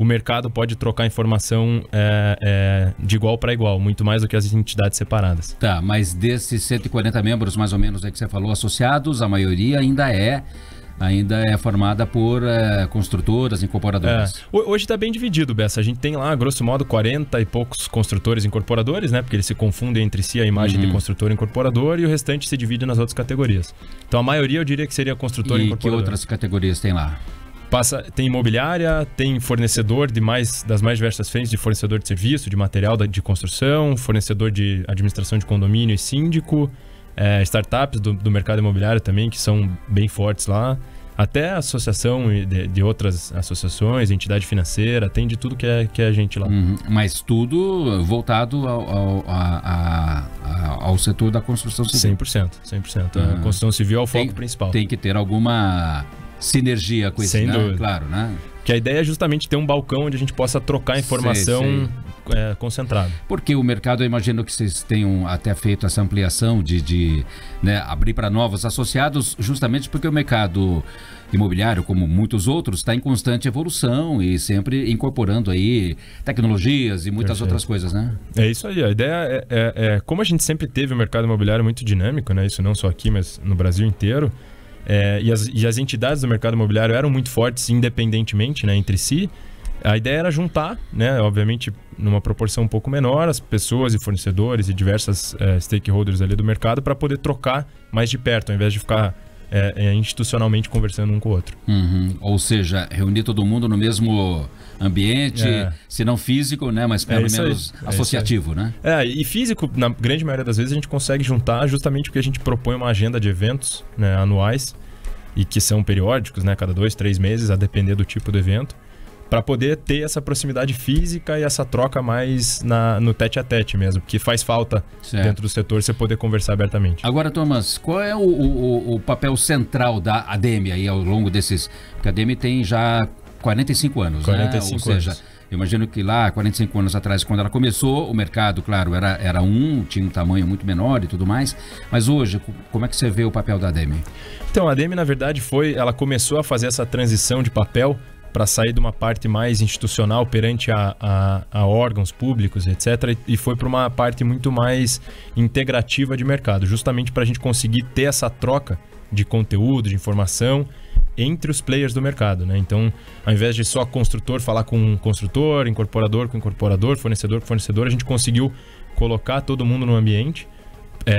Speaker 4: o mercado pode trocar informação de igual para igual, muito mais do que as entidades separadas.
Speaker 2: Tá, mas desses 140 membros, mais ou menos, que você falou, associados, a maioria ainda é formada por construtoras, incorporadoras.
Speaker 4: Hoje está bem dividido, Bessa. A gente tem lá, grosso modo, 40 e poucos construtores e incorporadores, né? Porque eles se confundem entre si a imagem de construtor e incorporador, e o restante se divide nas outras categorias. Então a maioria eu diria que seria construtor e incorporador.
Speaker 2: E que outras categorias tem lá?
Speaker 4: Tem imobiliária, tem fornecedor das mais diversas frentes, de fornecedor de serviço, de material de construção, fornecedor de administração de condomínio e síndico, startups do mercado imobiliário também, que são bem fortes lá, até associação de outras associações, entidade financeira, tem de tudo que é gente lá.
Speaker 2: Mas tudo voltado ao setor da construção civil. 100%.
Speaker 4: A construção civil é o foco principal.
Speaker 2: Tem que ter alguma sinergia com isso,
Speaker 4: sem dúvida.
Speaker 2: Claro, né?
Speaker 4: Que a ideia é justamente ter um balcão onde a gente possa trocar informação concentrada.
Speaker 2: Porque o mercado, eu imagino que vocês tenham até feito essa ampliação de abrir para novos associados, justamente porque o mercado imobiliário, como muitos outros, está em constante evolução e sempre incorporando aí tecnologias e muitas outras coisas, né?
Speaker 4: É isso aí. A ideia como a gente sempre teve o mercado imobiliário muito dinâmico, né? Isso não só aqui, mas no Brasil inteiro. E as entidades do mercado imobiliário eram muito fortes independentemente, né, entre si. A ideia era juntar, né, obviamente numa proporção um pouco menor, as pessoas e fornecedores e diversas stakeholders ali do mercado para poder trocar mais de perto, ao invés de ficar institucionalmente conversando um com o outro.
Speaker 2: Ou seja, reunir todo mundo no mesmo ambiente, se não físico, né, mas pelo menos associativo, né?
Speaker 4: E físico, na grande maioria das vezes, a gente consegue juntar justamente porque a gente propõe uma agenda de eventos, né, anuais e que são periódicos, né, cada 2, 3 meses, a depender do tipo do evento, para poder ter essa proximidade física e essa troca mais no tete-a-tete mesmo, porque faz falta dentro do setor você poder conversar abertamente.
Speaker 2: Agora, Thomas, qual é o papel central da ADEME aí ao longo desses... Porque a ADEME tem já 45 anos,
Speaker 4: 45
Speaker 2: né? Ou seja, eu imagino que lá, 45 anos atrás, quando ela começou, o mercado, claro, tinha um tamanho muito menor e tudo mais, mas hoje, como é que você vê o papel da ADEME?
Speaker 4: Então, a ADEME, na verdade, ela começou a fazer essa transição de papel para sair de uma parte mais institucional perante a órgãos públicos, etc., e foi para uma parte muito mais integrativa de mercado, justamente para a gente conseguir ter essa troca de conteúdo, de informação entre os players do mercado, né? Então, ao invés de só construtor falar com construtor, incorporador com incorporador, fornecedor com fornecedor, a gente conseguiu colocar todo mundo no ambiente,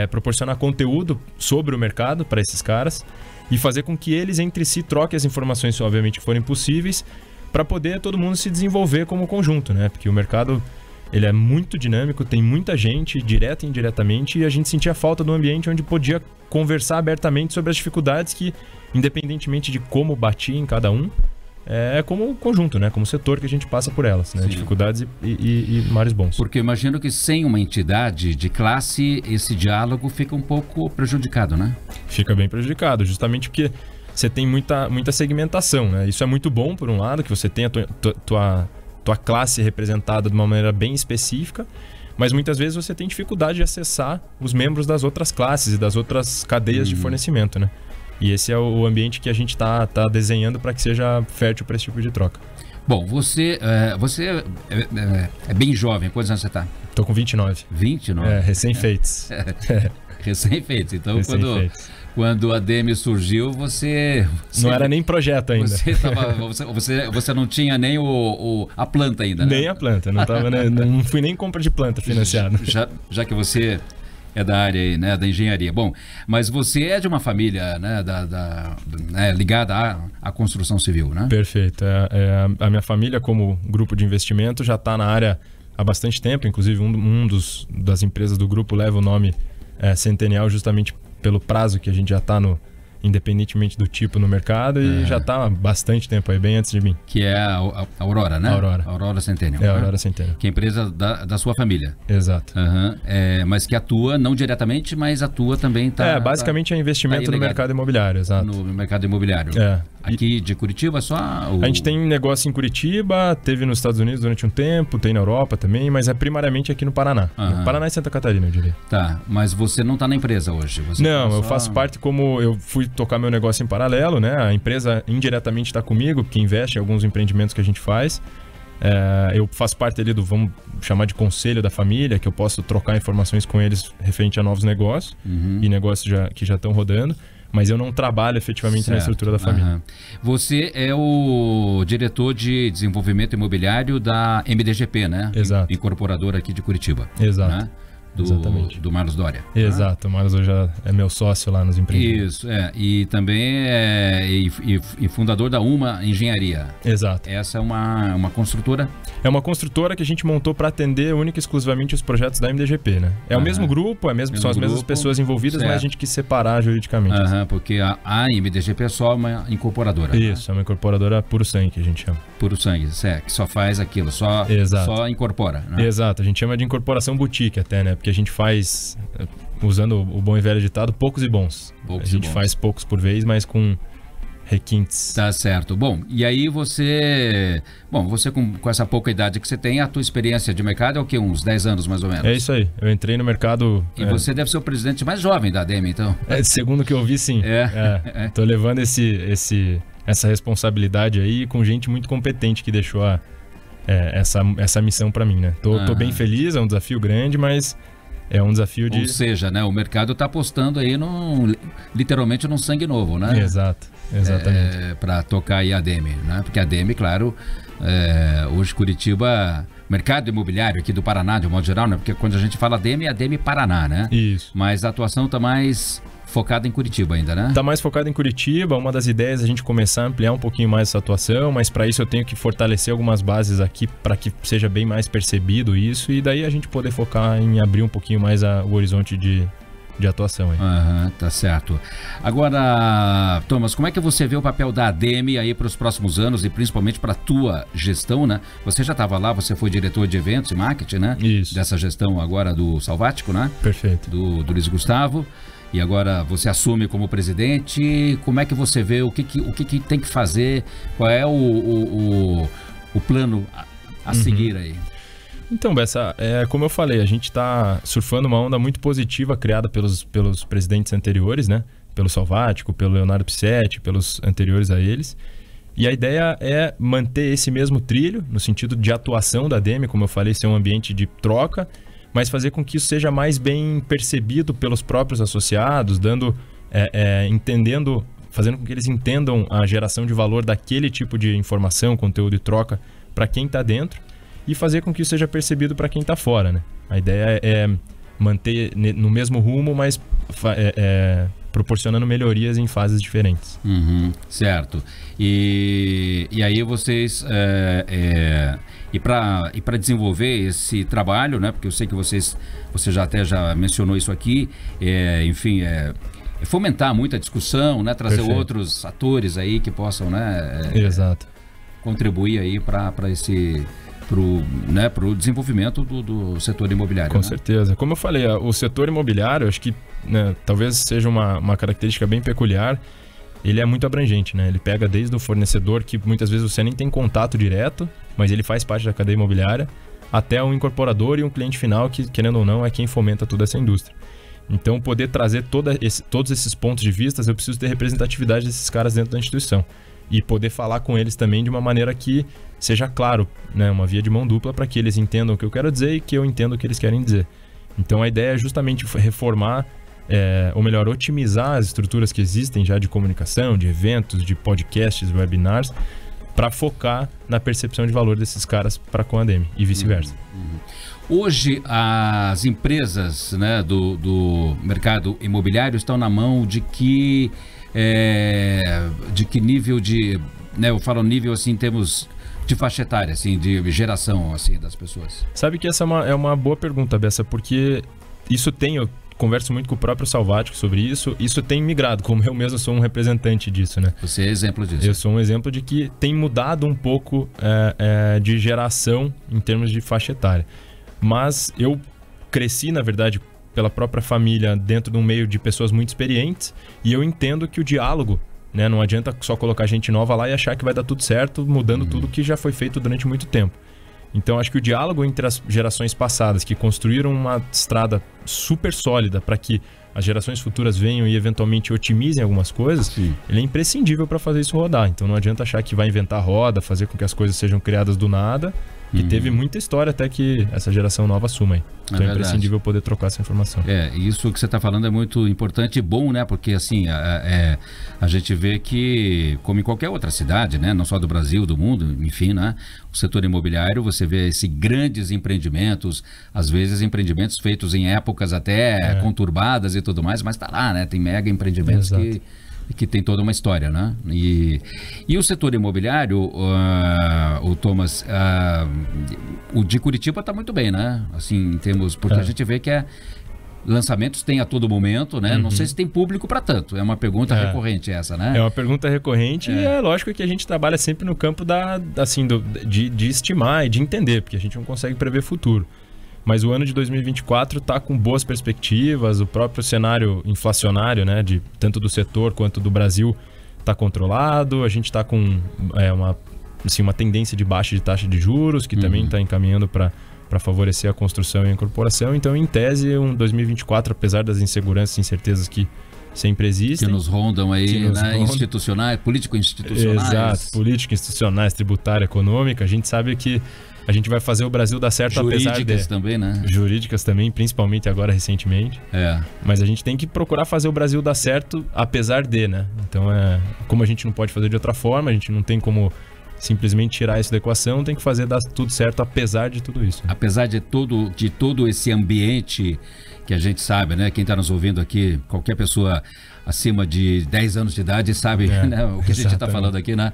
Speaker 4: proporcionar conteúdo sobre o mercado para esses caras e fazer com que eles entre si troquem as informações, obviamente, que forem possíveis, para poder todo mundo se desenvolver como conjunto, né? Porque o mercado ele é muito dinâmico, tem muita gente, direta e indiretamente, e a gente sentia falta de um ambiente onde podia conversar abertamente sobre as dificuldades que, independentemente de como batia em cada um, como conjunto, né? Como setor que a gente passa por elas, né? Dificuldades e mares bons.
Speaker 2: Porque eu imagino que sem uma entidade de classe, esse diálogo fica um pouco prejudicado, né?
Speaker 4: Fica bem prejudicado, justamente porque você tem muita segmentação, né? Isso é muito bom, por um lado, que você tem a tua classe representada de uma maneira bem específica, mas muitas vezes você tem dificuldade de acessar os membros das outras classes e das outras cadeias de fornecimento, né? E esse é o ambiente que a gente tá desenhando para que seja fértil para esse tipo de troca.
Speaker 2: Bom, você é bem jovem. Quantos anos você está?
Speaker 4: Tô com 29.
Speaker 2: 29?
Speaker 4: Recém-feitos.
Speaker 2: Recém-feitos. Então, quando a ADEME surgiu, você...
Speaker 4: Não era nem projeto ainda.
Speaker 2: Você não tinha nem a planta ainda, né?
Speaker 4: Nem a planta. Não fui nem compra de planta financiada.
Speaker 2: Já que você... é da área aí, né, da engenharia. Bom, mas você é de uma família, né, ligada à construção civil, né?
Speaker 4: Perfeito. A minha família, como grupo de investimento, já está na área há bastante tempo. Inclusive, das empresas do grupo leva o nome Centennial justamente pelo prazo que a gente já está independentemente do tipo no mercado, e já está há bastante tempo aí, bem antes de mim.
Speaker 2: Que é a Aurora, né? Aurora Centennial.
Speaker 4: A Aurora Centennial.
Speaker 2: Que é a empresa da sua família.
Speaker 4: Exato.
Speaker 2: Mas que atua, não diretamente, mas atua também...
Speaker 4: basicamente é investimento no mercado imobiliário, exato.
Speaker 2: No mercado imobiliário. Aqui de Curitiba só?
Speaker 4: A gente tem negócio em Curitiba, teve nos Estados Unidos durante um tempo, tem na Europa também, mas é primariamente aqui no Paraná. No Paraná e Santa Catarina, eu diria.
Speaker 2: Tá, mas você não está na empresa hoje?
Speaker 4: Eu faço parte, como eu fui tocar meu negócio em paralelo, né? A empresa indiretamente está comigo, porque investe em alguns empreendimentos que a gente faz. Eu faço parte ali do, vamos chamar de conselho da família, que eu posso trocar informações com eles referente a novos negócios e negócios que já estão rodando, mas eu não trabalho efetivamente na estrutura da família.
Speaker 2: Você é o diretor de desenvolvimento imobiliário da MDGP, né?
Speaker 4: Exato.
Speaker 2: Incorporadora aqui de Curitiba.
Speaker 4: Exato.
Speaker 2: Né?
Speaker 4: Exatamente.
Speaker 2: Do Marlos Doria.
Speaker 4: Exato, o Marlos hoje é meu sócio lá nos empreendimentos.
Speaker 2: Isso, e também e fundador da Uma Engenharia.
Speaker 4: Exato.
Speaker 2: Essa é uma construtora?
Speaker 4: É uma construtora que a gente montou para atender única e exclusivamente os projetos da MDGP, né? É o mesmo grupo, são as mesmas pessoas envolvidas, mas a gente quis separar juridicamente.
Speaker 2: Porque a MDGP é só uma incorporadora.
Speaker 4: Isso, é uma incorporadora puro sangue que a gente chama.
Speaker 2: Puro sangue, que só faz aquilo, só incorpora. Né?
Speaker 4: Exato, a gente chama de incorporação boutique até, né? Porque a gente faz, usando o bom e velho ditado, poucos e bons. A gente faz poucos por vez, mas com requintes.
Speaker 2: Tá certo. Bom, e aí você com essa pouca idade que você tem, a tua experiência de mercado é o quê? Uns 10 anos mais ou menos?
Speaker 4: É isso aí. Eu entrei no mercado...
Speaker 2: E você deve ser o presidente mais jovem da ADEME, então?
Speaker 4: Segundo o que eu vi, sim. Tô levando essa responsabilidade aí com gente muito competente que deixou essa missão para mim, né? Tô bem feliz, é um desafio grande, mas é um desafio de...
Speaker 2: Ou seja, né? O mercado tá apostando aí literalmente num sangue novo, né?
Speaker 4: Exatamente.
Speaker 2: Para tocar aí a ADEME, né? Porque a ADEME, claro, hoje Curitiba, mercado imobiliário aqui do Paraná, de um modo geral, né? Porque quando a gente fala ADEME, é ADEME Paraná, né?
Speaker 4: Isso.
Speaker 2: Mas a atuação tá mais focada em Curitiba ainda, né?
Speaker 4: Tá mais focada em Curitiba. Uma das ideias é a gente começar a ampliar um pouquinho mais essa atuação, mas para isso eu tenho que fortalecer algumas bases aqui para que seja bem mais percebido isso, e daí a gente poder focar em abrir um pouquinho mais o horizonte de atuação aí.
Speaker 2: Tá certo. Agora, Thomas, como é que você vê o papel da ADEME aí para os próximos anos e principalmente para a tua gestão, né? Você já estava lá, você foi diretor de eventos e marketing, né?
Speaker 4: Isso.
Speaker 2: Dessa gestão agora do Salvático, né?
Speaker 4: Perfeito.
Speaker 2: Do Luiz Gustavo. E agora você assume como presidente. Como é que você vê o que tem que fazer? Qual é o plano a seguir aí?
Speaker 4: Então, Bessa, como eu falei, a gente está surfando uma onda muito positiva criada pelos presidentes anteriores, né? Pelo Salvático, pelo Leonardo Pissetti, pelos anteriores a eles. E a ideia é manter esse mesmo trilho, no sentido de atuação da ADEME, como eu falei, ser um ambiente de troca, mas fazer com que isso seja mais bem percebido pelos próprios associados, fazendo com que eles entendam a geração de valor daquele tipo de informação, conteúdo e troca para quem está dentro, e fazer com que isso seja percebido para quem está fora, né? A ideia é manter no mesmo rumo, mas proporcionando melhorias em fases diferentes.
Speaker 2: Certo. E aí vocês... E para desenvolver esse trabalho, né? Porque eu sei que você já mencionou isso aqui, fomentar muita discussão, né? Trazer
Speaker 4: Perfeito.
Speaker 2: Outros atores aí que possam, né?
Speaker 4: Exato.
Speaker 2: Contribuir aí pro desenvolvimento do setor imobiliário.
Speaker 4: Com certeza. Como eu falei, o setor imobiliário, acho que, né, talvez seja uma característica bem peculiar. Ele é muito abrangente, né? Ele pega desde o fornecedor, que muitas vezes você nem tem contato direto, mas ele faz parte da cadeia imobiliária, até um incorporador e um cliente final que, querendo ou não, é quem fomenta toda essa indústria. Então, poder trazer todos esses pontos de vista, eu preciso ter representatividade desses caras dentro da instituição. E poder falar com eles também de uma maneira que seja claro, né? Uma via de mão dupla para que eles entendam o que eu quero dizer e que eu entenda o que eles querem dizer. Então, a ideia é justamente reformar, ou melhor, otimizar as estruturas que existem já de comunicação, de eventos, de podcasts, webinars, para focar na percepção de valor desses caras para com a ADEME e vice-versa.
Speaker 2: Hoje, as empresas, né, do mercado imobiliário estão na mão de que nível de... Né, eu falo nível assim em termos de faixa etária, assim, de geração assim, das pessoas.
Speaker 4: Sabe que essa é uma boa pergunta, Bessa, porque isso eu converso muito com o próprio Salvático sobre isso. Isso tem migrado, como eu mesmo sou um representante disso, né?
Speaker 2: Você é exemplo disso.
Speaker 4: Eu sou um exemplo de que tem mudado um pouco de geração em termos de faixa etária. Mas eu cresci, na verdade, pela própria família dentro de um meio de pessoas muito experientes, e eu entendo que o diálogo, né, não adianta só colocar gente nova lá e achar que vai dar tudo certo, mudando tudo que já foi feito durante muito tempo. Então acho que o diálogo entre as gerações passadas que construíram uma estrada super sólida para que as gerações futuras venham e eventualmente otimizem algumas coisas,
Speaker 2: Sim.
Speaker 4: ele é imprescindível para fazer isso rodar. Então não adianta achar que vai inventar roda, fazer com que as coisas sejam criadas do nada. E teve muita história até que essa geração nova assuma aí. Então é imprescindível poder trocar essa informação.
Speaker 2: Isso que você está falando é muito importante e bom, né? Porque assim, a gente vê que, como em qualquer outra cidade, né? Não só do Brasil, do mundo, enfim, né? O setor imobiliário, você vê esses grandes empreendimentos, às vezes empreendimentos feitos em épocas até conturbadas e tudo mais, mas tá lá, né? Tem mega empreendimentos que tem toda uma história, né? E o setor imobiliário, o Thomas, o de Curitiba está muito bem, né? Assim, temos, porque a gente vê que lançamentos tem a todo momento, né? Não sei se tem público para tanto. É uma pergunta recorrente essa, né?
Speaker 4: É uma pergunta recorrente e é lógico que a gente trabalha sempre no campo de estimar e de entender, porque a gente não consegue prever futuro. Mas o ano de 2024 está com boas perspectivas, o próprio cenário inflacionário, né, tanto do setor quanto do Brasil, está controlado, a gente está com uma tendência de baixa de taxa de juros, que também está encaminhando para favorecer a construção e a incorporação. Então, em tese, 2024, apesar das inseguranças e incertezas que sempre existem...
Speaker 2: Que nos rondam aí, né, institucionais, político-institucionais.
Speaker 4: Exato, político-institucionais, tributária, econômica, a gente sabe que a gente vai fazer o Brasil dar certo apesar de...
Speaker 2: Jurídicas também, né?
Speaker 4: Jurídicas também, principalmente agora recentemente. Mas a gente tem que procurar fazer o Brasil dar certo apesar de, né? Então, como a gente não pode fazer de outra forma, a gente não tem como simplesmente tirar isso da equação, tem que fazer dar tudo certo apesar de tudo isso.
Speaker 2: Apesar de todo esse ambiente que a gente sabe, né? Quem está nos ouvindo aqui, qualquer pessoa acima de 10 anos de idade sabe, né? O que a gente está falando aqui, né?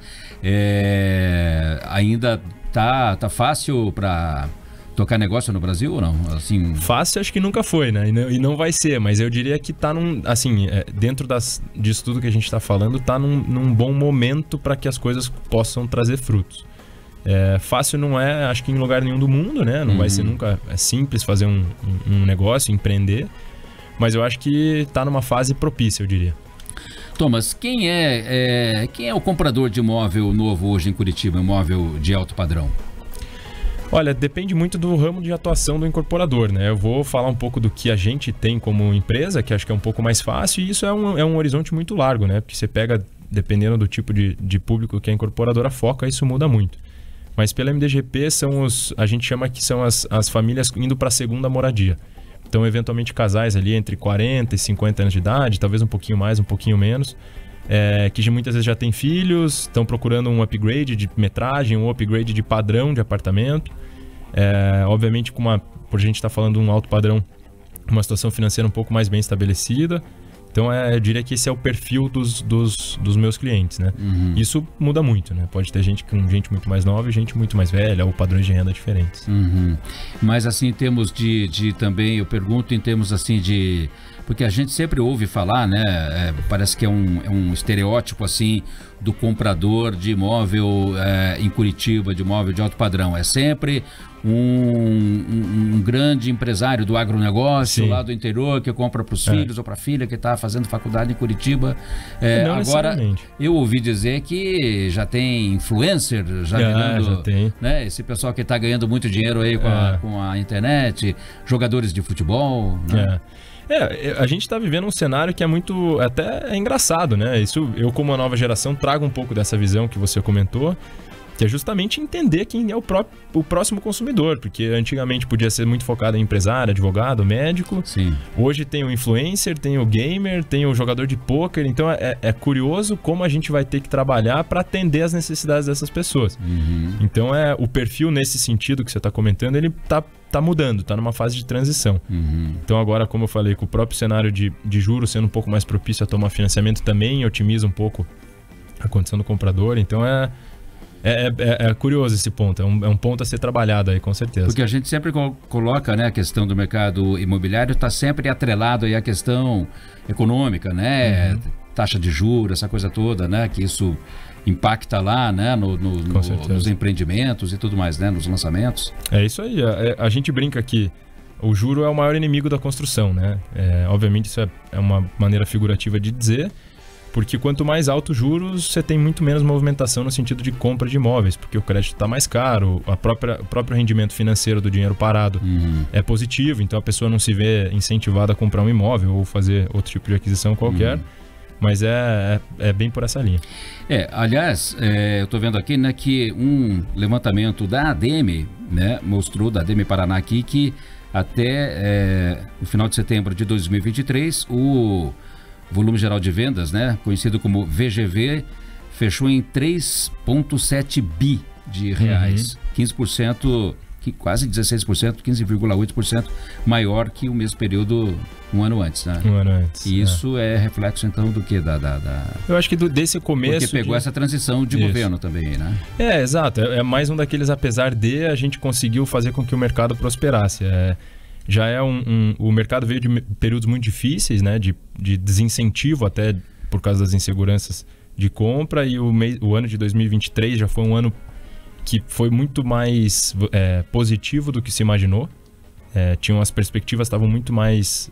Speaker 2: Ainda tá fácil para tocar negócio no Brasil ou não? Assim...
Speaker 4: Fácil acho que nunca foi, né? E não vai ser, mas eu diria que tá dentro disso tudo que a gente está falando, tá num bom momento para que as coisas possam trazer frutos. Fácil não é, acho que em lugar nenhum do mundo, né? Não vai ser nunca simples fazer um negócio, empreender, mas eu acho que tá numa fase propícia, eu diria.
Speaker 2: Thomas, quem é o comprador de imóvel novo hoje em Curitiba, imóvel de alto padrão?
Speaker 4: Olha, depende muito do ramo de atuação do incorporador, né? Eu vou falar um pouco do que a gente tem como empresa, que acho que é um pouco mais fácil, e isso é um horizonte muito largo, né? Porque você pega, dependendo do tipo de público que a incorporadora foca, isso muda muito. Mas pela MDGP, a gente chama que são as famílias indo para a segunda moradia. Então, eventualmente, casais ali entre 40 e 50 anos de idade, talvez um pouquinho mais, um pouquinho menos, que muitas vezes já têm filhos, estão procurando um upgrade de metragem, um upgrade de padrão de apartamento. Obviamente, por a gente estar falando de um alto padrão, uma situação financeira um pouco mais bem estabelecida. Então, eu diria que esse é o perfil dos meus clientes, né? Isso muda muito, né? Pode ter gente muito mais nova e gente muito mais velha, ou padrões de renda diferentes.
Speaker 2: Mas, assim, em termos de também, eu pergunto em termos, assim, de... Porque a gente sempre ouve falar, né? Parece que é um estereótipo, assim, do comprador de imóvel em Curitiba, de imóvel de alto padrão. É sempre um grande empresário do agronegócio, lá do interior, que compra para os filhos ou para a filha que está fazendo faculdade em Curitiba. Agora, eu ouvi dizer que já tem influencer, já tem. Né? Esse pessoal que está ganhando muito dinheiro aí com a internet, jogadores de futebol, né?
Speaker 4: A gente está vivendo um cenário que até é engraçado, né? Isso, eu como uma nova geração trago um pouco dessa visão que você comentou, que é justamente entender quem é o próximo consumidor, porque antigamente podia ser muito focado em empresário, advogado, médico.
Speaker 2: Sim.
Speaker 4: Hoje tem o influencer, tem o gamer, tem o jogador de pôquer, então é curioso como a gente vai ter que trabalhar para atender as necessidades dessas pessoas. Então o perfil nesse sentido que você está comentando, ele tá mudando, tá numa fase de transição. Então agora, como eu falei, com o próprio cenário de juros sendo um pouco mais propício a tomar financiamento, também otimiza um pouco a condição do comprador. Então é curioso esse ponto, é um ponto a ser trabalhado aí, com certeza.
Speaker 2: Porque a gente sempre coloca, né, a questão do mercado imobiliário, está sempre atrelado aí à questão econômica, né? Taxa de juros, essa coisa toda, né? Que isso impacta lá, né, nos empreendimentos e tudo mais, né, nos lançamentos.
Speaker 4: É isso aí, a gente brinca que o juro é o maior inimigo da construção, né? Obviamente isso é uma maneira figurativa de dizer, Porque quanto mais alto os juros, você tem muito menos movimentação no sentido de compra de imóveis, porque o crédito está mais caro, o próprio rendimento financeiro do dinheiro parado é positivo, então a pessoa não se vê incentivada a comprar um imóvel ou fazer outro tipo de aquisição qualquer, mas é bem por essa linha.
Speaker 2: Aliás, eu estou vendo aqui, né, que um levantamento da ADM, né, mostrou, da ADM Paraná aqui, que até o final de setembro de 2023, o volume geral de vendas, né, conhecido como VGV, fechou em 3,7 bi de reais, 15%, quase 16%, 15,8% maior que o mesmo período um ano antes, né?
Speaker 4: Um ano antes.
Speaker 2: E isso é reflexo, então, do que?
Speaker 4: Eu acho que desse começo...
Speaker 2: Porque pegou essa transição de governo também, né?
Speaker 4: Exato. É mais um daqueles, apesar de, a gente conseguiu fazer com que o mercado prosperasse. Já é o mercado veio de períodos muito difíceis, né? De desincentivo até por causa das inseguranças de compra, e o ano de 2023 já foi um ano que foi muito mais positivo do que se imaginou. As perspectivas estavam muito mais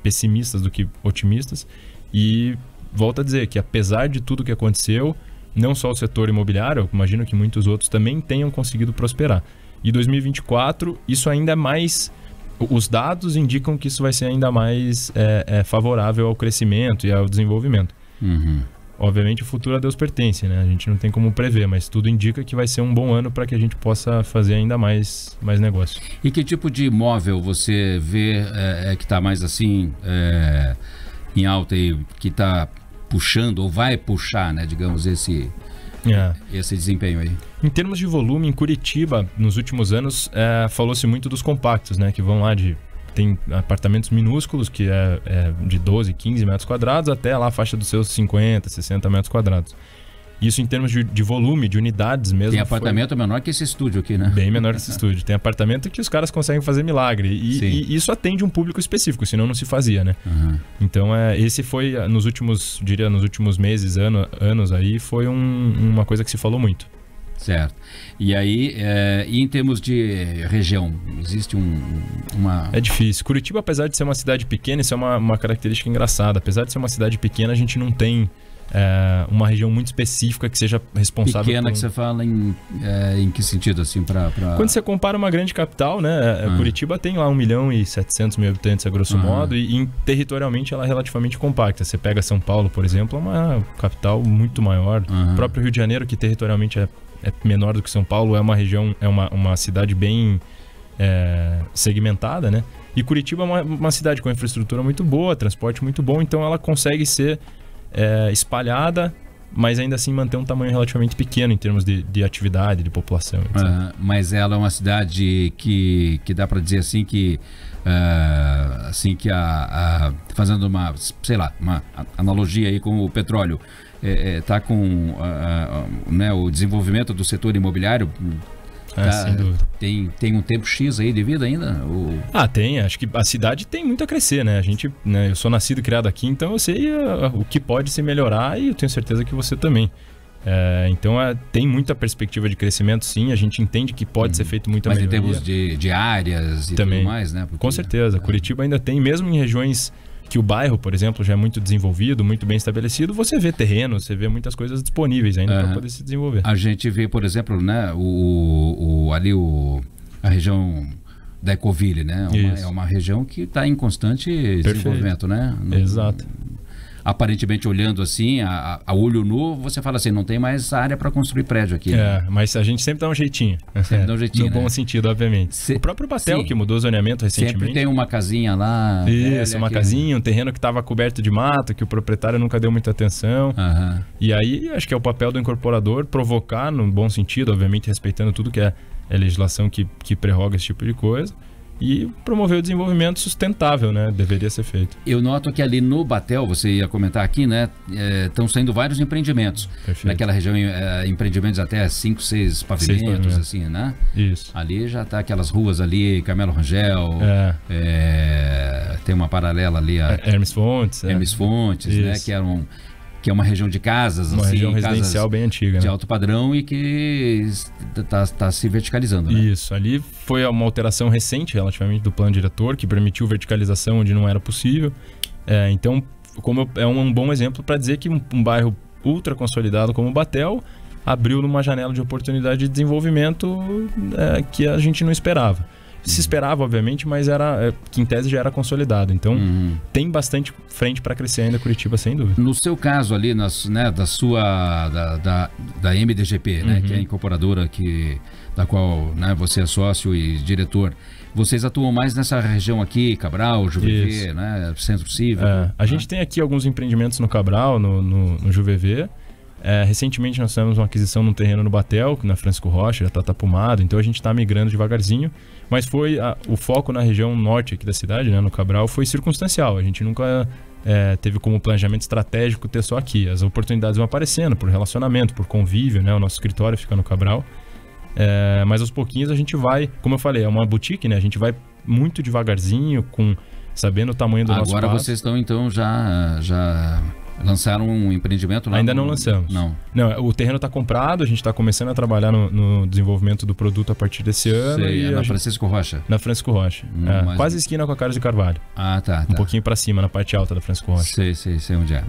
Speaker 4: pessimistas do que otimistas. E volto a dizer que, apesar de tudo que aconteceu, não só o setor imobiliário, eu imagino que muitos outros também tenham conseguido prosperar. E 2024, isso ainda é mais... Os dados indicam que isso vai ser ainda mais favorável ao crescimento e ao desenvolvimento. Obviamente o futuro a Deus pertence, né? A gente não tem como prever, mas tudo indica que vai ser um bom ano para que a gente possa fazer ainda mais negócio.
Speaker 2: E que tipo de imóvel você vê que está mais assim em alta e que está puxando ou vai puxar, né, digamos, esse desempenho aí?
Speaker 4: Em termos de volume, em Curitiba, nos últimos anos, falou-se muito dos compactos, né? Que vão lá tem apartamentos minúsculos, que é de 12, 15 metros quadrados, até lá a faixa dos seus 50, 60 metros quadrados. Isso em termos de volume, de unidades mesmo.
Speaker 2: Tem apartamento menor que esse estúdio aqui, né?
Speaker 4: Bem menor que esse estúdio. Tem apartamento que os caras conseguem fazer milagre. E isso atende um público específico, senão não se fazia, né? Então, esse foi, nos últimos meses, anos aí, foi uma coisa que se falou muito.
Speaker 2: Certo. E aí, e em termos de região, existe uma...
Speaker 4: É difícil. Curitiba, apesar de ser uma cidade pequena, isso é uma característica engraçada. Apesar de ser uma cidade pequena, a gente não tem uma região muito específica que seja responsável...
Speaker 2: Pequena que você fala em que sentido, assim, para...
Speaker 4: Quando você compara uma grande capital, né? Curitiba tem lá 1.700.000 habitantes, a grosso modo, e territorialmente ela é relativamente compacta. Você pega São Paulo, por exemplo, é uma capital muito maior. O próprio Rio de Janeiro, que territorialmente é menor do que São Paulo, é uma região, uma cidade bem segmentada, né? E Curitiba é uma cidade com infraestrutura muito boa, transporte muito bom, então ela consegue ser espalhada, mas ainda assim manter um tamanho relativamente pequeno em termos de atividade, de população.
Speaker 2: Mas ela é uma cidade que dá para dizer assim que fazendo uma analogia aí com o petróleo, está com o desenvolvimento do setor imobiliário,
Speaker 4: sem dúvida.
Speaker 2: Tem um tempo X aí de vida ainda?
Speaker 4: Tem. Acho que a cidade tem muito a crescer, né? Eu sou nascido e criado aqui, então eu sei o que pode se melhorar, e eu tenho certeza que você também. Então tem muita perspectiva de crescimento, sim. A gente entende que pode ser feito muita melhoria.
Speaker 2: Mas em termos de áreas e
Speaker 4: também,
Speaker 2: tudo mais, né?
Speaker 4: Porque, com certeza. Curitiba ainda tem, mesmo em regiões que o bairro, por exemplo, já é muito desenvolvido, muito bem estabelecido, você vê terreno, você vê muitas coisas disponíveis ainda para poder se desenvolver.
Speaker 2: A gente vê, por exemplo, né, a região da Ecoville, né? É uma região que está em constante desenvolvimento, né?
Speaker 4: Exato.
Speaker 2: Aparentemente, olhando assim, a olho nu, você fala assim, não tem mais área para construir prédio aqui.
Speaker 4: Né? Mas a gente sempre dá um jeitinho.
Speaker 2: Sempre dá um jeitinho,
Speaker 4: no bom sentido, obviamente. O próprio Batel, que mudou o zoneamento recentemente.
Speaker 2: Sempre tem uma casinha lá.
Speaker 4: Isso, uma casinha, um terreno que estava coberto de mato, que o proprietário nunca deu muita atenção. E aí, acho que é o papel do incorporador provocar, no bom sentido, obviamente respeitando tudo que é legislação que prerroga esse tipo de coisa, e promover o desenvolvimento sustentável, né? Deveria ser feito.
Speaker 2: Eu noto que ali no Batel, você ia comentar aqui, né? Estão saindo vários empreendimentos.
Speaker 4: Perfeito.
Speaker 2: Naquela região, empreendimentos até 5, 6 pavimentos, assim, né?
Speaker 4: Isso.
Speaker 2: Ali já tá aquelas ruas ali, Carmelo Rangel, tem uma paralela ali a...
Speaker 4: Hermes Fontes.
Speaker 2: Hermes Fontes, né? Que é uma região de casas,
Speaker 4: uma região residencial bem antiga,
Speaker 2: de alto padrão, e que está se verticalizando, né?
Speaker 4: Isso, ali foi uma alteração recente relativamente do plano diretor, que permitiu verticalização onde não era possível. Então é um bom exemplo para dizer que um bairro ultra consolidado como o Batel abriu numa janela de oportunidade de desenvolvimento que a gente não esperava. Se esperava, obviamente, mas que em tese já era consolidado. Então, tem bastante frente para crescer ainda Curitiba, sem dúvida.
Speaker 2: No seu caso ali, da MDGP, né, que é a incorporadora da qual, né, você é sócio e diretor, vocês atuam mais nessa região aqui, Cabral, Juvevê, né, Centro Cívico?
Speaker 4: A gente tem aqui alguns empreendimentos no Cabral, no Juvevê. Recentemente nós fizemos uma aquisição num terreno no Batel, na Francisco Rocha, já está tapumado, então a gente está migrando devagarzinho, mas o foco na região norte aqui da cidade, né, no Cabral, foi circunstancial. A gente nunca teve como planejamento estratégico ter só aqui. As oportunidades vão aparecendo por relacionamento, por convívio, né, o nosso escritório fica no Cabral, mas aos pouquinhos a gente vai, como eu falei, é uma boutique, né, a gente vai muito devagarzinho, sabendo o tamanho do nosso espaço.
Speaker 2: Agora vocês estão então já lançaram um empreendimento lá?
Speaker 4: Ainda não lançamos. Não, o terreno está comprado, a gente está começando a trabalhar no desenvolvimento do produto a partir desse ano.
Speaker 2: Sei, na Francisco Rocha?
Speaker 4: Na Francisco Rocha. Quase esquina com a Carlos de Carvalho.
Speaker 2: Tá.
Speaker 4: Um pouquinho para cima, na parte alta da Francisco Rocha.
Speaker 2: Sei onde é.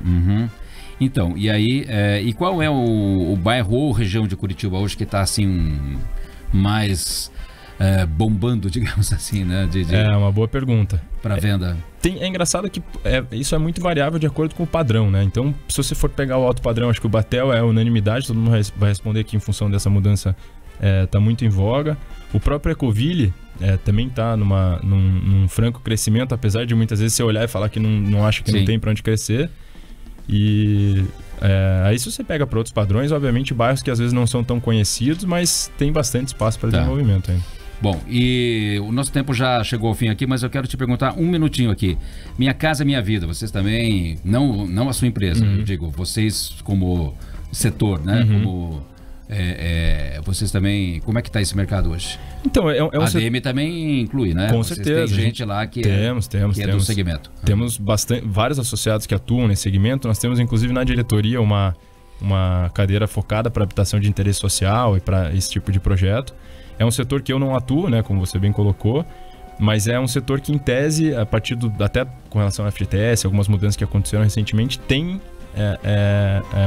Speaker 2: Então, e aí, e qual é o bairro ou região de Curitiba hoje que está assim mais bombando, digamos assim, né?
Speaker 4: É uma boa pergunta.
Speaker 2: Para venda.
Speaker 4: É engraçado que isso é muito variável de acordo com o padrão, né? Então, se você for pegar o alto padrão, acho que o Batel é unanimidade, todo mundo vai responder que em função dessa mudança está muito em voga. O próprio Ecoville também está num franco crescimento, apesar de muitas vezes você olhar e falar que não acha que não tem para onde crescer. E aí se você pega para outros padrões, obviamente bairros que às vezes não são tão conhecidos, mas tem bastante espaço para desenvolvimento ainda.
Speaker 2: Bom, e o nosso tempo já chegou ao fim aqui, mas eu quero te perguntar um minutinho aqui. Minha Casa Minha Vida, vocês também, não a sua empresa, eu digo, vocês como setor, né? Como vocês também, como é que está esse mercado hoje?
Speaker 4: Então,
Speaker 2: a ADM também inclui, né?
Speaker 4: Com certeza.
Speaker 2: Tem gente lá que
Speaker 4: temos
Speaker 2: do segmento.
Speaker 4: Temos vários associados que atuam nesse segmento. Nós temos, inclusive, na diretoria uma cadeira focada para habitação de interesse social e para esse tipo de projeto. É um setor que eu não atuo, né, como você bem colocou, mas é um setor que, em tese, a partir até com relação ao FGTS, algumas mudanças que aconteceram recentemente, tem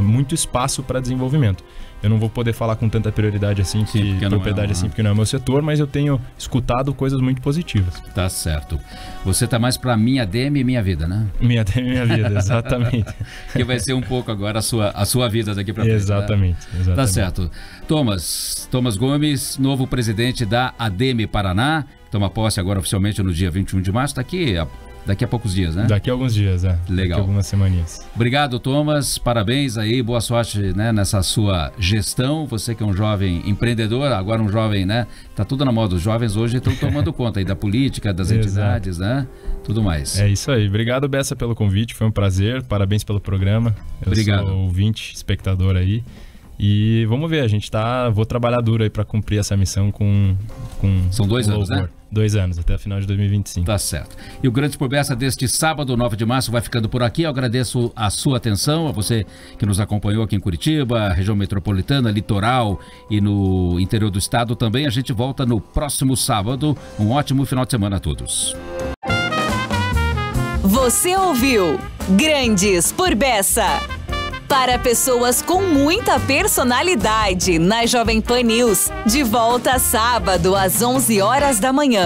Speaker 4: muito espaço para desenvolvimento. Eu não vou poder falar com tanta prioridade assim, porque não é meu setor, mas eu tenho escutado coisas muito positivas.
Speaker 2: Tá certo. Você tá mais para Minha ADM e Minha Vida, né?
Speaker 4: Minha ADM e Minha Vida, exatamente.
Speaker 2: Que vai ser um pouco agora a sua vida daqui para frente.
Speaker 4: Exatamente, né? Exatamente.
Speaker 2: Tá certo. Thomas Gomes, novo presidente da ADM Paraná, toma posse agora oficialmente no dia 21 de março, tá aqui daqui a poucos dias, né?
Speaker 4: Daqui a alguns dias,
Speaker 2: Legal.
Speaker 4: Daqui a algumas semaninhas.
Speaker 2: Obrigado, Thomas. Parabéns aí, boa sorte, né, nessa sua gestão. Você que é um jovem empreendedor, agora um jovem, né? Tá tudo na moda. Os jovens hoje estão tomando conta aí da política, das entidades, né? Tudo mais.
Speaker 4: É isso aí. Obrigado, Bessa, pelo convite. Foi um prazer. Parabéns pelo programa.
Speaker 2: Obrigado.
Speaker 4: Eu sou ouvinte, espectador aí. E vamos ver, vou trabalhar duro aí para cumprir essa missão com
Speaker 2: São 2 anos,
Speaker 4: louvor.
Speaker 2: né?
Speaker 4: 2 anos, até a final de 2025.
Speaker 2: Tá certo. E o Grandes por Bessa deste sábado, 9 de março, vai ficando por aqui. Eu agradeço a sua atenção, a você que nos acompanhou aqui em Curitiba, região metropolitana, litoral e no interior do estado também. A gente volta no próximo sábado. Um ótimo final de semana a todos.
Speaker 1: Você ouviu Grandes por Bessa. Para pessoas com muita personalidade, na Jovem Pan News. De volta sábado às 11 horas da manhã.